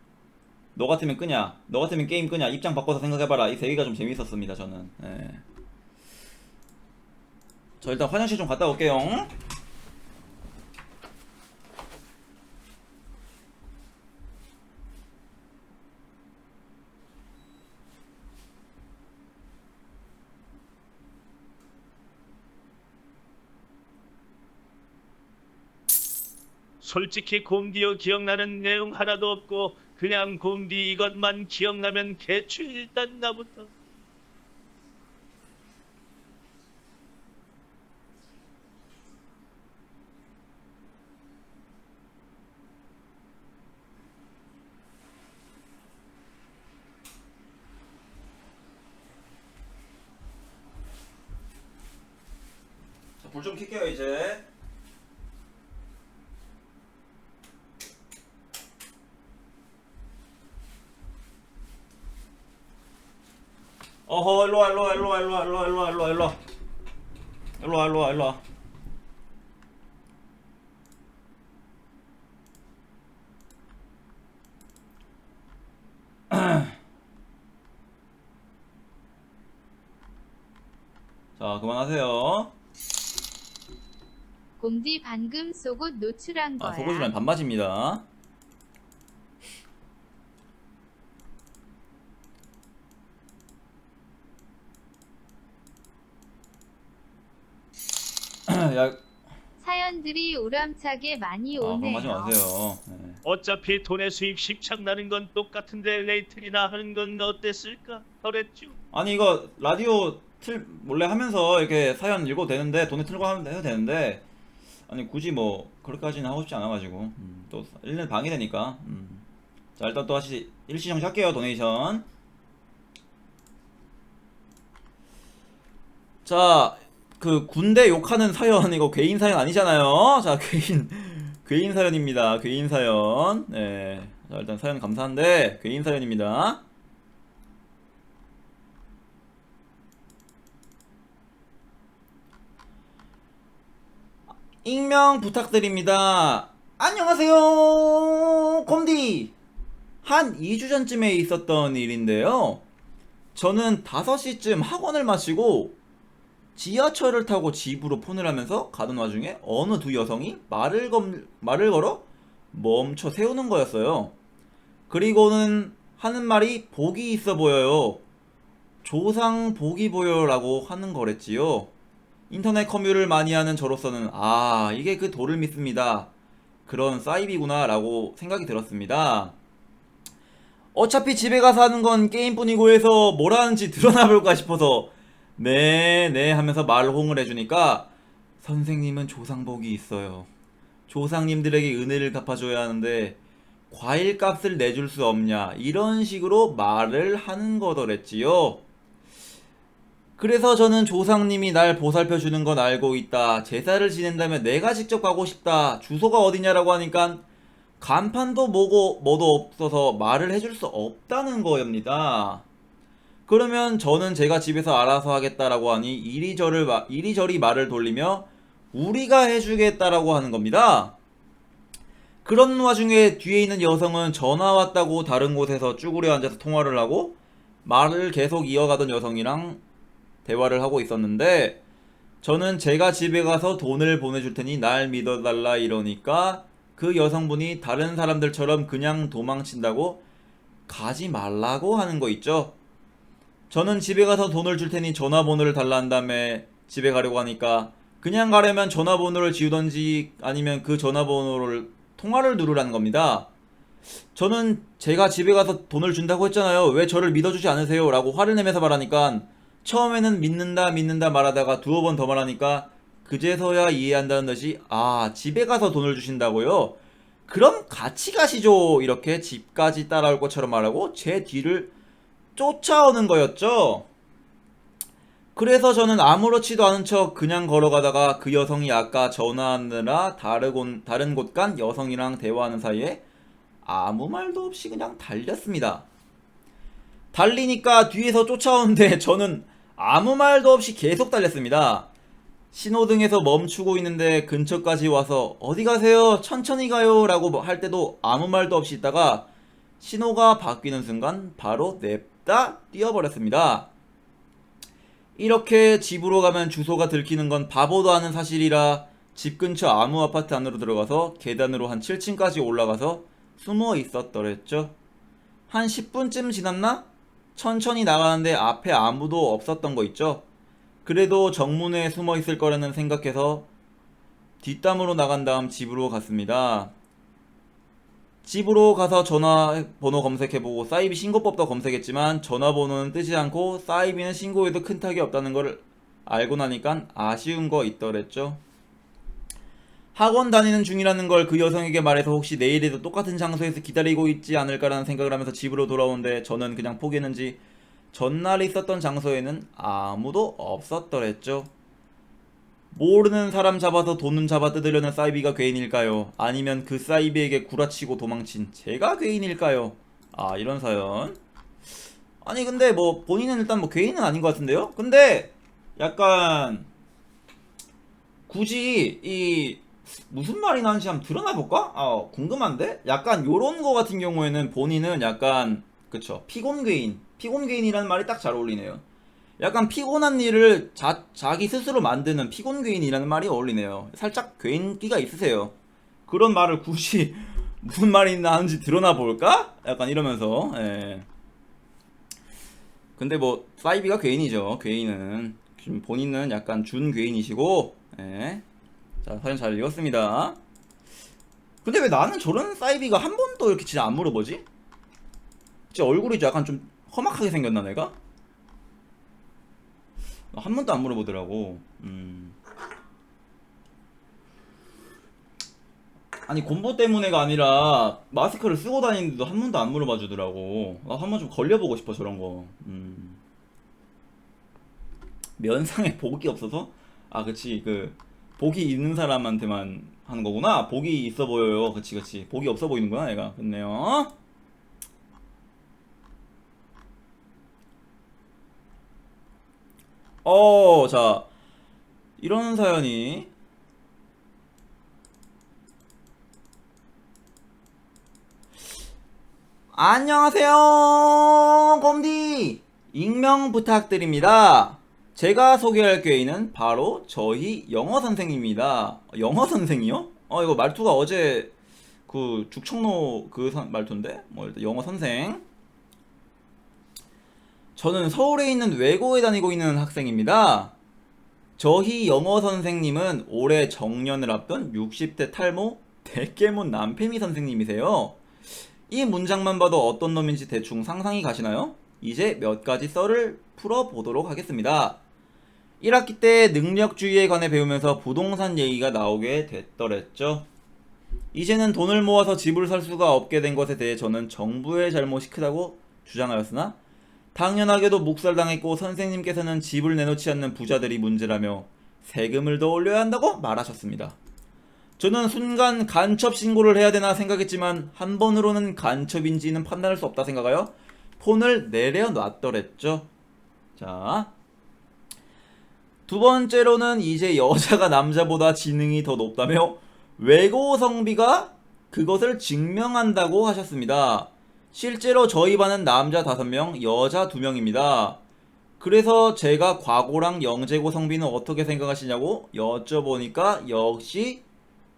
너 같으면 끄냐 너 같으면 게임 끄냐 입장 바꿔서 생각해봐라 이 세 개가 좀 재밌었습니다 저는. 저 일단 화장실 좀 갔다 올게요. 솔직히 곰디어 기억나는 내용 하나도 없고 그냥 곰디 이것만 기억나면 개추 일단 나부터. 불 좀 켤게요 이제. 어허 일로와 일로와 일로와 일로와 일로와 일로와 일로와 일로와 일로와 일로와 일로와 자 그만하세요. 곰디 방금 속옷 노출한 거야. 속옷이란 반바지입니다. 야, 사연들이 우람차게 많이 오네요. 방바지 마세요. 어차피 돈의 수입 10창 나는 건 똑같은데 레이틀이나 하는 건 어땠을까? 그랬죠. 아니 이거 라디오 몰래 하면서 이렇게 사연 읽어도 되는데 돈에 틀고 하면 해도 되는데 아니 굳이 뭐 그렇게까지는 하고 싶지 않아가지고 또 1년 방해되니까 자 일단 또 다시 일시정지 할게요. 도네이션. 자 그 군대 욕하는 사연 이거 개인 사연 아니잖아요. 자 개인 사연입니다. 개인 사연. 자 일단 사연 감사한데 개인 사연입니다. 익명 부탁드립니다. 안녕하세요 곰디. 한 2주 전쯤에 있었던 일인데요. 저는 5시쯤 학원을 마치고 지하철을 타고 집으로 폰을 하면서 가던 와중에 어느 두 여성이 말을 걸어 멈춰 세우는 거였어요. 그리고는 하는 말이 복이 있어 보여요. 조상 복이 보여라고 하는 거랬지요. 인터넷 커뮤를 많이 하는 저로서는 아 이게 그 도를 믿습니다. 그런 사이비구나 라고 생각이 들었습니다. 어차피 집에 가서 하는 건 게임뿐이고 해서 뭘 하는지 드러나 볼까 싶어서 네 하면서 말홍을 해주니까 선생님은 조상복이 있어요. 조상님들에게 은혜를 갚아줘야 하는데 과일값을 내줄 수 없냐 이런 식으로 말을 하는 거더랬지요. 그래서 저는 조상님이 날 보살펴 주는 건 알고 있다. 제사를 지낸다면 내가 직접 가고 싶다. 주소가 어디냐라고 하니까 간판도 뭐도 없어서 말을 해줄 수 없다는 거입니다. 그러면 저는 제가 집에서 알아서 하겠다라고 하니 이리저리 말을 돌리며 우리가 해주겠다라고 하는 겁니다. 그런 와중에 뒤에 있는 여성은 전화 왔다고 다른 곳에서 쭈그려 앉아서 통화를 하고 말을 계속 이어가던 여성이랑 대화를 하고 있었는데 저는 제가 집에 가서 돈을 보내줄 테니 날 믿어달라 이러니까 그 여성분이 다른 사람들처럼 그냥 도망친다고 가지 말라고 하는 거 있죠. 저는 집에 가서 돈을 줄 테니 전화번호를 달라는 다음에 집에 가려고 하니까 그냥 가려면 전화번호를 지우던지 아니면 그 전화번호를 통화를 누르라는 겁니다. 저는 제가 집에 가서 돈을 준다고 했잖아요. 왜 저를 믿어주지 않으세요? 라고 화를 내면서 말하니까 처음에는 믿는다 말하다가 두어 번 더 말하니까 그제서야 이해한다는 듯이 아, 집에 가서 돈을 주신다고요? 그럼 같이 가시죠. 이렇게 집까지 따라올 것처럼 말하고 제 뒤를 쫓아오는 거였죠. 그래서 저는 아무렇지도 않은 척 그냥 걸어가다가 그 여성이 아까 전화하느라 다른 곳 간 여성이랑 대화하는 사이에 아무 말도 없이 그냥 달렸습니다. 달리니까 뒤에서 쫓아오는데 저는 아무 말도 없이 계속 달렸습니다. 신호등에서 멈추고 있는데 근처까지 와서 어디 가세요? 천천히 가요 라고 할 때도 아무 말도 없이 있다가 신호가 바뀌는 순간 바로 냅다 뛰어버렸습니다. 이렇게 집으로 가면 주소가 들키는 건 바보도 아는 사실이라 집 근처 아무 아파트 안으로 들어가서 계단으로 한 7층까지 올라가서 숨어 있었더랬죠. 한 10분쯤 지났나? 천천히 나가는데 앞에 아무도 없었던 거 있죠? 그래도 정문에 숨어 있을 거라는 생각해서 뒷담으로 나간 다음 집으로 갔습니다. 집으로 가서 전화번호 검색해보고 사이비 신고법도 검색했지만 전화번호는 뜨지 않고 사이비는 신고해도 큰 탁이 없다는 걸 알고 나니까 아쉬운 거 있더랬죠. 학원 다니는 중이라는 걸 그 여성에게 말해서 혹시 내일에도 똑같은 장소에서 기다리고 있지 않을까라는 생각을 하면서 집으로 돌아오는데 저는 그냥 포기했는지 전날 있었던 장소에는 아무도 없었더랬죠. 모르는 사람 잡아서 돈은 잡아 뜯으려는 사이비가 괴인일까요? 아니면 그 사이비에게 구라치고 도망친 제가 괴인일까요? 아, 이런 사연. 아니 근데 뭐 본인은 일단 뭐 괴인은 아닌 것 같은데요? 근데 약간 굳이 이 무슨 말이 나는지 한번 드러나 볼까? 아, 궁금한데? 약간 요런 거 같은 경우에는 본인은 약간 그쵸, 피곤괴인이라는 말이 딱 잘 어울리네요. 약간 피곤한 일을 자기 스스로 만드는 피곤괴인이라는 말이 어울리네요. 살짝 괴인기가 있으세요. 그런 말을 굳이 무슨 말이 나는지 드러나 볼까? 약간 이러면서 예. 근데 뭐 사이비가 괴인이죠. 괴인은 지금 본인은 약간 준괴인이시고 예. 자, 사연 잘 읽었습니다. 근데 왜 나는 저런 사이비가 한 번도 이렇게 진짜 안 물어보지? 진짜 얼굴이 약간 좀 험악하게 생겼나 내가? 한 번도 안 물어보더라고. 아니 곰보 때문에가 아니라 마스크를 쓰고 다니는데도 한 번도 안 물어봐 주더라고. 나 한 번 좀 걸려보고 싶어 저런 거. 면상에 복이 없어서? 아 그치, 그 복이 있는 사람한테만 하는 거구나. 복이 있어 보여요. 그치, 복이 없어 보이는구나 얘가. 좋네요. 자, 이런 사연이 안녕하세요 곰디, 익명 부탁드립니다. 제가 소개할 괴인은 바로 저희 영어 선생님입니다. 영어 선생이요? 이거 말투가 어제 그 죽청로 그 말투인데 뭐 일단 영어 선생. 저는 서울에 있는 외고에 다니고 있는 학생입니다. 저희 영어 선생님은 올해 정년을 앞둔 60대 탈모 대깨문 남페미 선생님이세요. 이 문장만 봐도 어떤 놈인지 대충 상상이 가시나요? 이제 몇 가지 썰을 풀어보도록 하겠습니다. 1학기 때 능력주의에 관해 배우면서 부동산 얘기가 나오게 됐더랬죠. 이제는 돈을 모아서 집을 살 수가 없게 된 것에 대해 저는 정부의 잘못이 크다고 주장하였으나 당연하게도 묵살당했고 선생님께서는 집을 내놓지 않는 부자들이 문제라며 세금을 더 올려야 한다고 말하셨습니다. 저는 순간 간첩 신고를 해야 되나 생각했지만 한 번으로는 간첩인지는 판단할 수 없다 생각하여 폰을 내려놨더랬죠. 자, 두 번째로는 이제 여자가 남자보다 지능이 더 높다며 외고 성비가 그것을 증명한다고 하셨습니다. 실제로 저희 반은 남자 5명, 여자 2명입니다. 그래서 제가 과고랑 영재고 성비는 어떻게 생각하시냐고 여쭤보니까 역시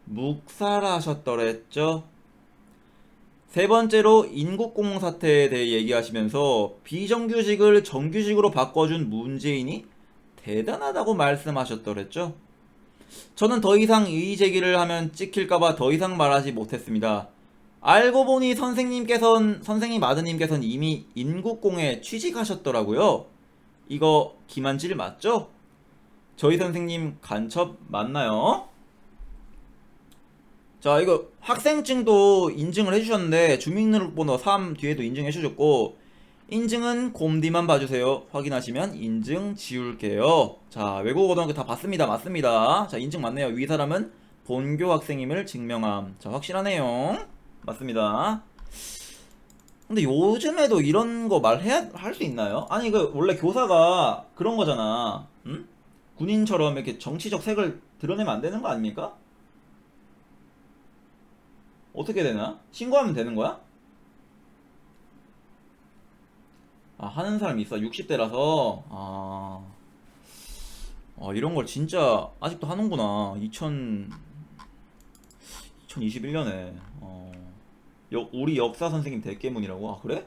묵살하셨더랬죠. 세 번째로 인국공 사태에 대해 얘기하시면서 비정규직을 정규직으로 바꿔준 문재인이 대단하다고 말씀하셨더랬죠. 저는 더 이상 이의 제기를 하면 찍힐까봐 더 이상 말하지 못했습니다. 알고 보니 선생님 아드님께서는 이미 인국공에 취직하셨더라고요. 이거 김한질 맞죠? 저희 선생님 간첩 맞나요? 자, 이거 학생증도 인증을 해주셨는데 주민등록번호 3 뒤에도 인증해주셨고, 인증은 곰디만 봐주세요. 확인하시면 인증 지울게요. 자, 외국어고등학교 다 봤습니다. 맞습니다. 자, 인증 맞네요. 위 사람은 본교 학생임을 증명함. 자, 확실하네요. 맞습니다. 근데 요즘에도 이런 거 할 수 있나요? 아니, 그 원래 교사가 그런 거잖아. 응? 군인처럼 이렇게 정치적 색을 드러내면 안 되는 거 아닙니까? 어떻게 되나? 신고하면 되는 거야? 아, 하는 사람이 있어. 60대라서. 이런 걸 진짜 아직도 하는구나. 2021년에. 우리 역사 선생님 대깨문이라고? 아, 그래?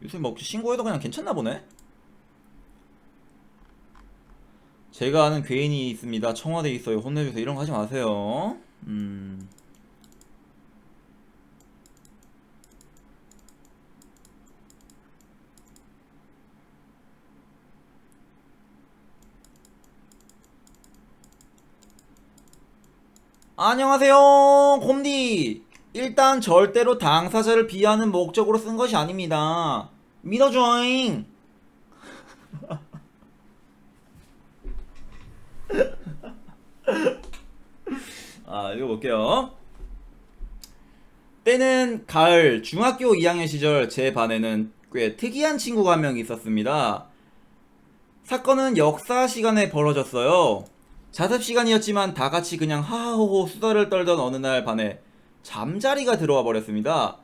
요새 뭐 신고해도 그냥 괜찮나 보네? 제가 아는 괴인이 있습니다. 청와대에 있어요. 혼내주세요. 이런 거 하지 마세요. 안녕하세요, 곰디. 일단 절대로 당사자를 비하하는 목적으로 쓴 것이 아닙니다. 믿어줘잉. 읽어볼게요. 때는 가을 중학교 2학년 시절 제 반에는 꽤 특이한 친구가 한 명 있었습니다. 사건은 역사 시간에 벌어졌어요. 자습 시간이었지만 다 같이 그냥 하하호호 수다를 떨던 어느 날 반에 잠자리가 들어와 버렸습니다.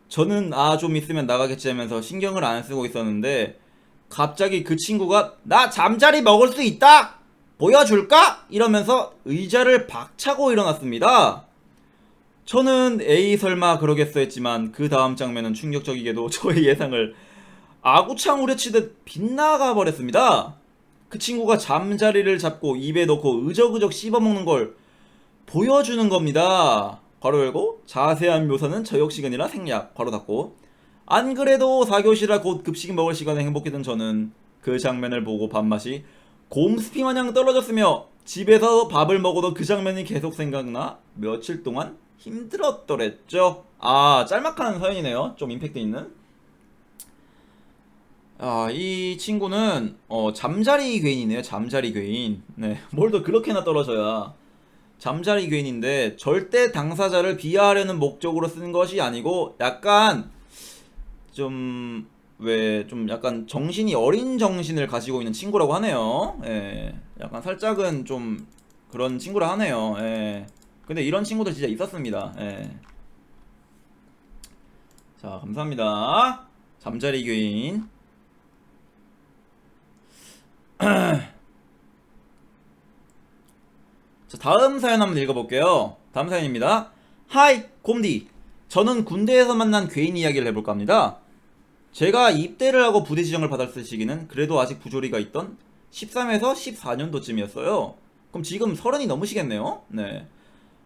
저는 좀 있으면 나가겠지 하면서 신경을 안 쓰고 있었는데 갑자기 그 친구가 나 잠자리 먹을 수 있다! 보여줄까? 이러면서 의자를 박차고 일어났습니다. 저는 에이 설마 그러겠어 했지만 그 다음 장면은 충격적이게도 저의 예상을 아구창 우려치듯 빗나가 버렸습니다. 그 친구가 잠자리를 잡고 입에 넣고 으적으적 씹어먹는 걸 보여주는 겁니다. 괄호 열고 자세한 묘사는 저녁 시간이라 생략 괄호 닫고. 안 그래도 4교시라 곧 급식 먹을 시간에 행복했던 저는 그 장면을 보고 밥맛이 곰스피 마냥 떨어졌으며 집에서 밥을 먹어도 그 장면이 계속 생각나 며칠 동안 힘들었더랬죠. 짤막한 사연이네요. 좀 임팩트 있는. 이 친구는 잠자리 괴인이네요. 잠자리 괴인. 네, 뭘 더 그렇게나 떨어져야. 잠자리 괴인인데 절대 당사자를 비하하려는 목적으로 쓴 것이 아니고 약간 좀 약간 정신이 어린 정신을 가지고 있는 친구라고 하네요. 예. 약간 살짝은 좀 그런 친구라 하네요. 예. 근데 이런 친구들 진짜 있었습니다. 예. 자, 감사합니다. 잠자리 괴인. 자, 다음 사연 한번 읽어볼게요. 다음 사연입니다. 하이 곰디, 저는 군대에서 만난 괴인 이야기를 해볼까 합니다. 제가 입대를 하고 부대 지정을 받았을 시기는 그래도 아직 부조리가 있던 13에서 14년도쯤이었어요. 그럼 지금 30이 넘으시겠네요. 네.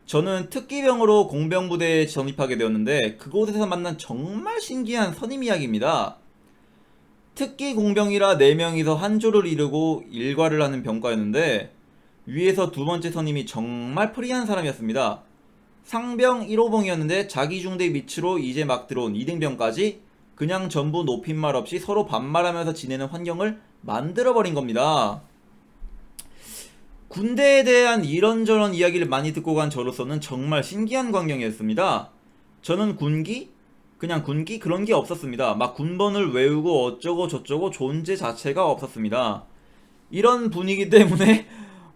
저는 특기병으로 공병부대에 전입하게 되었는데 그곳에서 만난 정말 신기한 선임 이야기입니다. 특기 공병이라 4명이서 한 조를 이루고 일과를 하는 병과였는데 위에서 두 번째 선임이 정말 프리한 사람이었습니다. 상병 1호봉이었는데 자기 중대 밑으로 이제 막 들어온 2등병까지 그냥 전부 높임말 없이 서로 반말하면서 지내는 환경을 만들어버린 겁니다. 군대에 대한 이런저런 이야기를 많이 듣고 간 저로서는 정말 신기한 광경이었습니다. 저는 그냥 군기 그런 게 없었습니다. 막 군번을 외우고 어쩌고 저쩌고 존재 자체가 없었습니다. 이런 분위기 때문에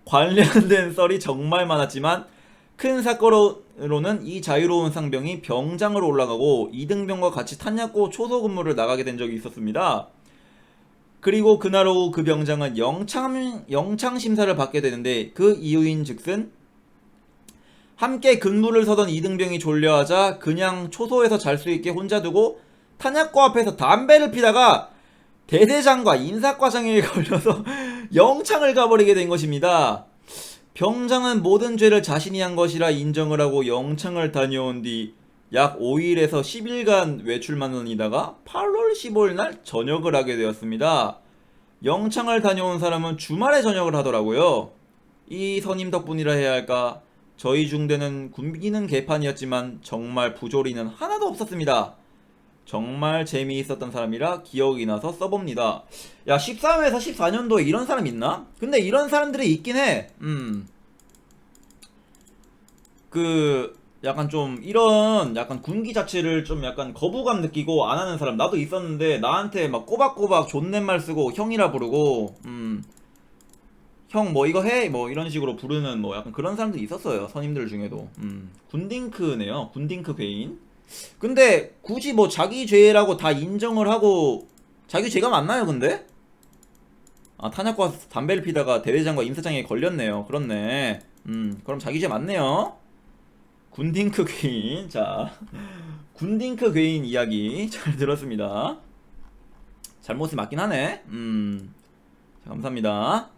관련된 썰이 정말 많았지만 큰 사건으로는 이 자유로운 상병이 병장으로 올라가고 2등병과 같이 탄약고 초소 근무를 나가게 된 적이 있었습니다. 그리고 그날 오후 그 병장은 영창 심사를 받게 되는데 그 이유인 즉슨 함께 근무를 서던 이등병이 졸려하자 그냥 초소에서 잘 수 있게 혼자 두고 탄약고 앞에서 담배를 피다가 대대장과 인사과장에 걸려서 영창을 가버리게 된 것입니다. 병장은 모든 죄를 자신이 한 것이라 인정을 하고 영창을 다녀온 뒤 약 5일에서 10일간 외출만 다니다가 8월 15일 날 전역을 하게 되었습니다. 영창을 다녀온 사람은 주말에 전역을 하더라고요. 이 선임 덕분이라 해야 할까? 저희 중대는 굶기는 개판이었지만 정말 부조리는 하나도 없었습니다. 정말 재미있었던 사람이라 기억이 나서 써봅니다. 야, 13에서 14년도에 이런 사람 있나? 근데 이런 사람들이 있긴 해. 약간 좀 이런 약간 군기 자체를 좀 약간 거부감 느끼고 안 하는 사람 나도 있었는데, 나한테 막 꼬박꼬박 존댓말 쓰고 형이라 부르고 형 뭐 이거 해? 뭐 이런 식으로 부르는 뭐 약간 그런 사람들이 있었어요. 선임들 중에도. 군딩크네요. 군딩크 괴인. 근데 굳이 뭐 자기 죄라고 다 인정을 하고, 자기 죄가 맞나요 근데? 아, 탄약고 와서 담배를 피다가 대대장과 임사장에 걸렸네요. 그렇네. 그럼 자기 죄 맞네요. 군딩크 괴인. 자, 군딩크 괴인 이야기 잘 들었습니다. 잘못이 맞긴 하네. 자, 감사합니다.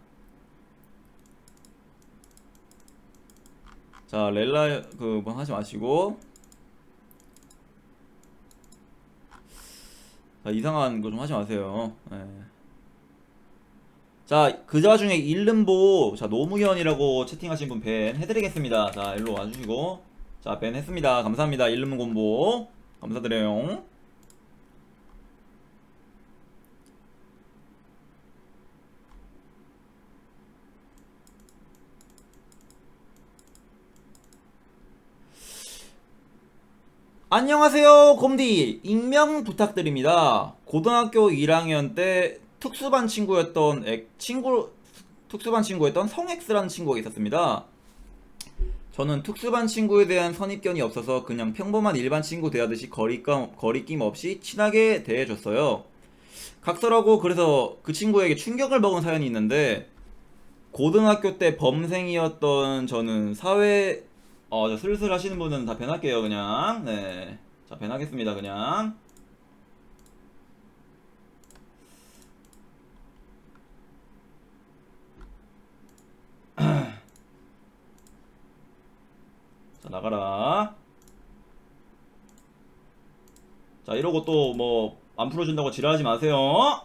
자, 렐라 그뭐 하지 마시고. 자, 이상한 거 좀 하지 마세요. 예. 자, 그 와중에 일름보, 자, 노무현이라고 채팅하신 분 밴 해드리겠습니다. 자, 일로 와주시고. 자, 밴 했습니다. 감사합니다. 일름곰보. 감사드려요. 안녕하세요 곰디, 익명 부탁드립니다. 고등학교 1학년 때 특수반 친구였던 성X라는 친구가 있었습니다. 저는 특수반 친구에 대한 선입견이 없어서 그냥 평범한 일반 친구 대하듯이 거리낌 없이 친하게 대해줬어요. 각설하고 그래서 그 친구에게 충격을 먹은 사연이 있는데, 고등학교 때 범생이었던 저는 저 슬슬 하시는 분은 다 밴할게요 그냥. 네, 자, 밴하겠습니다 그냥. 자, 나가라. 자, 이러고 또 뭐 안 풀어준다고 지랄하지 마세요.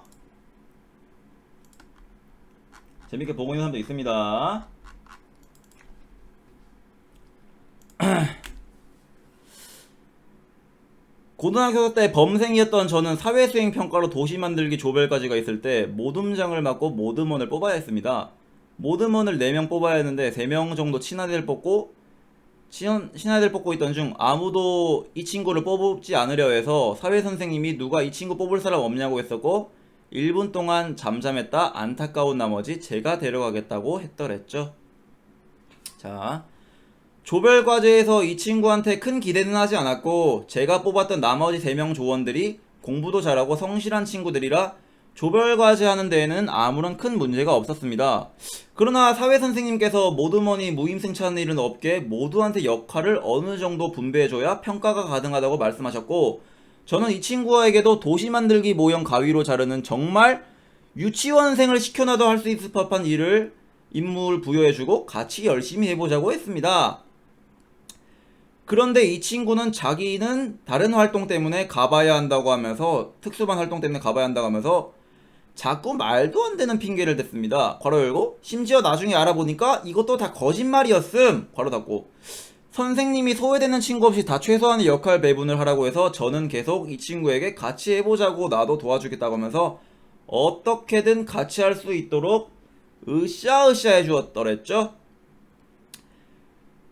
재밌게 보고 있는 사람도 있습니다. 고등학교 때 범생이었던 저는 사회수행 평가로 도시 만들기 조별과제가 있을 때 모듬장을 맡고 모듬원을 뽑아야 했습니다. 모듬원을 4명 뽑아야 했는데 3명 정도 친화대를 뽑고 있던 중 아무도 이 친구를 뽑지 않으려 해서 사회선생님이 누가 이 친구 뽑을 사람 없냐고 했었고 1분 동안 잠잠했다 안타까운 나머지 제가 데려가겠다고 했더랬죠. 자, 조별과제에서 이 친구한테 큰 기대는 하지 않았고, 제가 뽑았던 나머지 3명 조원들이 공부도 잘하고 성실한 친구들이라 조별과제 하는 데에는 아무런 큰 문제가 없었습니다. 그러나 사회선생님께서 모두머니 무임승차한 일은 없게 모두한테 역할을 어느 정도 분배해줘야 평가가 가능하다고 말씀하셨고, 저는 이 친구에게도 도시 만들기 모형 가위로 자르는 정말 유치원생을 시켜놔도 할 수 있을 법한 임무를 부여해주고 같이 열심히 해보자고 했습니다. 그런데 이 친구는 자기는 다른 활동 때문에 가봐야 한다고 하면서, 특수반 활동 때문에 가봐야 한다고 하면서 자꾸 말도 안 되는 핑계를 댔습니다. 괄호 열고, 심지어 나중에 알아보니까 이것도 다 거짓말이었음. 괄호 닫고. 선생님이 소외되는 친구 없이 다 최소한의 역할 배분을 하라고 해서 저는 계속 이 친구에게 같이 해보자고 나도 도와주겠다고 하면서 어떻게든 같이 할 수 있도록 으쌰으쌰 해주었더랬죠.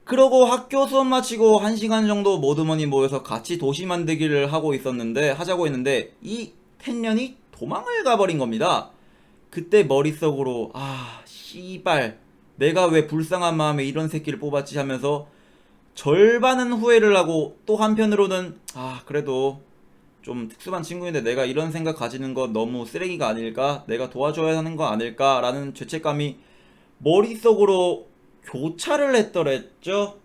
그러고 학교 수업 마치고 1시간 정도 모두머니 모여서 같이 도시 만들기를 하자고 했는데 이 텐년이 도망을 가버린 겁니다. 그때 머릿속으로 씨발 내가 왜 불쌍한 마음에 이런 새끼를 뽑았지 하면서 절반은 후회를 하고, 또 한편으로는 그래도 좀 특수한 친구인데 내가 이런 생각 가지는 거 너무 쓰레기가 아닐까? 내가 도와줘야 하는 거 아닐까? 라는 죄책감이 머릿속으로 교차를 했더랬죠.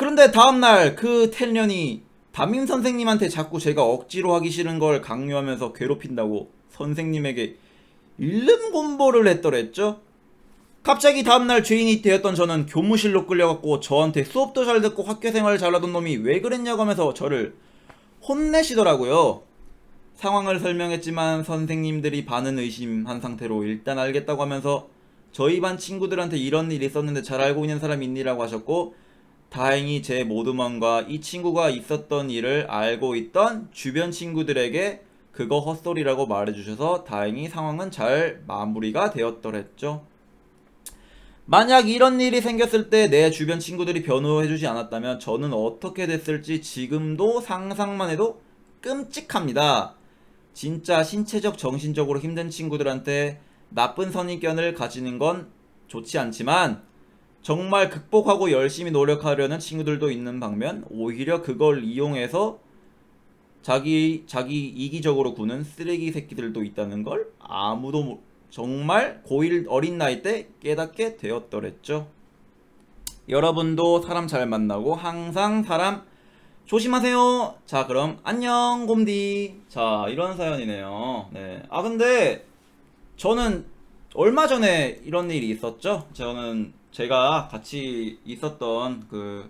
그런데 다음날 그 텔년이 담임 선생님한테 자꾸 제가 억지로 하기 싫은 걸 강요하면서 괴롭힌다고 선생님에게 일름 공보를 했더랬죠. 갑자기 다음날 죄인이 되었던 저는 교무실로 끌려갔고 저한테 수업도 잘 듣고 학교생활 잘하던 놈이 왜 그랬냐고 하면서 저를 혼내시더라고요. 상황을 설명했지만 선생님들이 반은 의심한 상태로 일단 알겠다고 하면서 저희 반 친구들한테 이런 일이 있었는데 잘 알고 있는 사람이 있니라고 하셨고, 다행히 제 모두만과 이 친구가 있었던 일을 알고 있던 주변 친구들에게 그거 헛소리라고 말해주셔서 다행히 상황은 잘 마무리가 되었더랬죠. 만약 이런 일이 생겼을 때 내 주변 친구들이 변호해주지 않았다면 저는 어떻게 됐을지 지금도 상상만 해도 끔찍합니다. 진짜 신체적 정신적으로 힘든 친구들한테 나쁜 선입견을 가지는 건 좋지 않지만 정말 극복하고 열심히 노력하려는 친구들도 있는 반면 오히려 그걸 이용해서 자기 이기적으로 구는 쓰레기 새끼들도 있다는 걸 아무도 정말 고1 어린 나이 때 깨닫게 되었더랬죠. 여러분도 사람 잘 만나고 항상 사람 조심하세요. 자, 그럼 안녕 곰디. 자, 이런 사연이네요. 네. 아, 근데 저는 얼마 전에 이런 일이 있었죠. 저는 제가 같이 있었던 그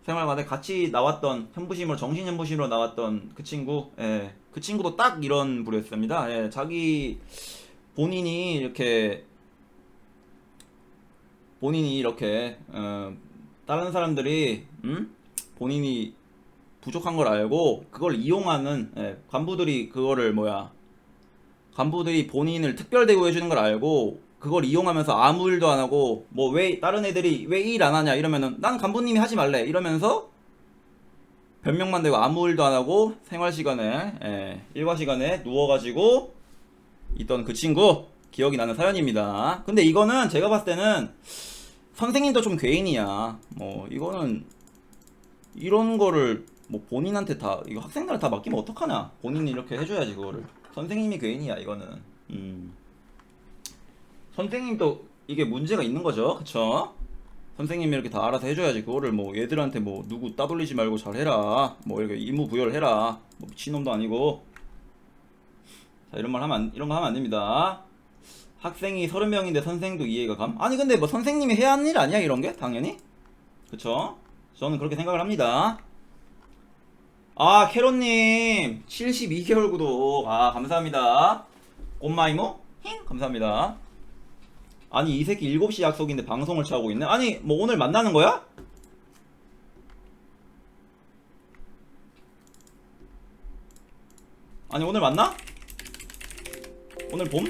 생활관에 같이 나왔던 현부심으로 정신현부심으로 나왔던 그 친구, 예, 그 친구도 딱 이런 부류였습니다. 예, 자기 본인이 이렇게 다른 사람들이 본인이 부족한 걸 알고 그걸 이용하는, 예, 간부들이 그거를 간부들이 본인을 특별 대우해주는 걸 알고 그걸 이용하면서 아무 일도 안 하고 뭐 왜 다른 애들이 왜 일 안 하냐 이러면은 난 간부님이 하지 말래 이러면서 변명만 대고 아무 일도 안 하고 생활 시간에, 예, 일과 시간에 누워가지고 있던 그 친구 기억이 나는 사연입니다. 근데 이거는 제가 봤을 때는 선생님도 좀 괴인이야. 뭐 이거는 이런 거를 뭐 본인한테 다 이거 학생들한테 다 맡기면 어떡하냐. 본인이 이렇게 해줘야지 그거를. 선생님이 괴인이야 이거는. 선생님도 이게 문제가 있는 거죠, 그쵸? 선생님이 이렇게 다 알아서 해줘야지 그거를 뭐 얘들한테 뭐 누구 따돌리지 말고 잘 해라 뭐 이렇게 의무 부여를 해라 뭐 미친놈도 아니고. 자, 이런 거 하면 안 됩니다. 학생이 30명인데 선생도 이해가 감? 아니 근데 뭐 선생님이 해야 하는 일 아니야 이런 게? 당연히? 그쵸? 저는 그렇게 생각을 합니다. 아, 캐롯님 72개월 구독, 아, 감사합니다. 꽃마이모 힝 감사합니다. 아니 이 새끼 7시 약속인데 방송을 취하고 있네. 아니 뭐 오늘 만나는 거야? 아니 오늘 만나? 오늘 봄?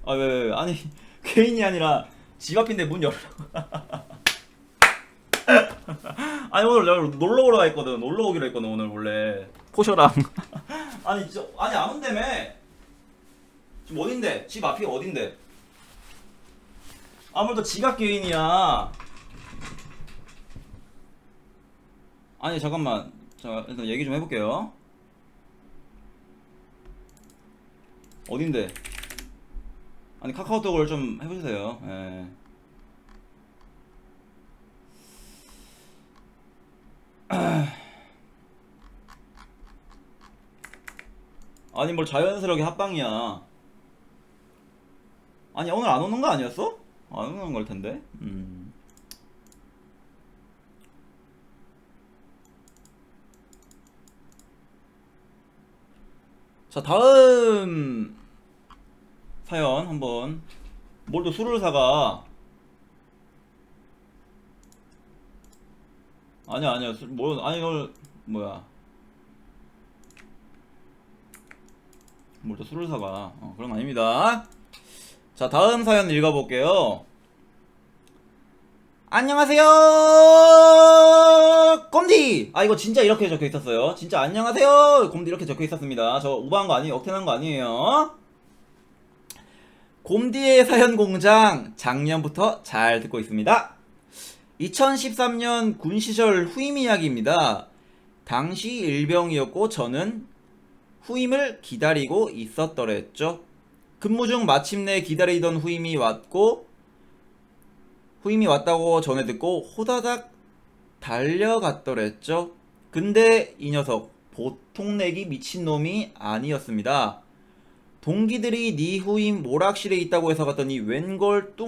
아, 왜 아니 개인이 아니라 집 앞인데 문 열으라고. 아니 오늘 내가 놀러 오러 했거든. 놀러 오기로 했거든 오늘 원래 포셔랑. 아니 아니 안 온다며. 지금 어딘데? 집 앞이 어딘데? 아무래도 지각 개인이야. 아니 잠깐만, 자 일단 얘기 좀 해볼게요. 어딘데? 아니 카카오톡을 좀 해보세요. 예. 아니 뭘 자연스럽게 합방이야. 아니 오늘 안 오는 거 아니었어? 안 오는 걸 텐데. 자, 다음 사연 한번. 뭘 또 술을 사가? 아니야 아니 널 뭐야? 뭘 또 술을 사가? 그런 거 아닙니다. 자, 다음 사연 읽어볼게요. 안녕하세요 곰디. 아, 이거 진짜 이렇게 적혀 있었어요. 진짜 안녕하세요 곰디 이렇게 적혀 있었습니다. 저 오버한 거 아니에요. 억텐한 거 아니에요. 곰디의 사연 공장 작년부터 잘 듣고 있습니다. 2013년 군 시절 후임 이야기입니다. 당시 일병이었고 저는 후임을 기다리고 있었더랬죠. 근무 중 마침내 기다리던 후임이 왔다고 전해 듣고 호다닥 달려갔더랬죠. 근데 이 녀석 보통 내기 미친놈이 아니었습니다. 동기들이 니 후임 모락실에 있다고 해서 갔더니 웬걸 뚱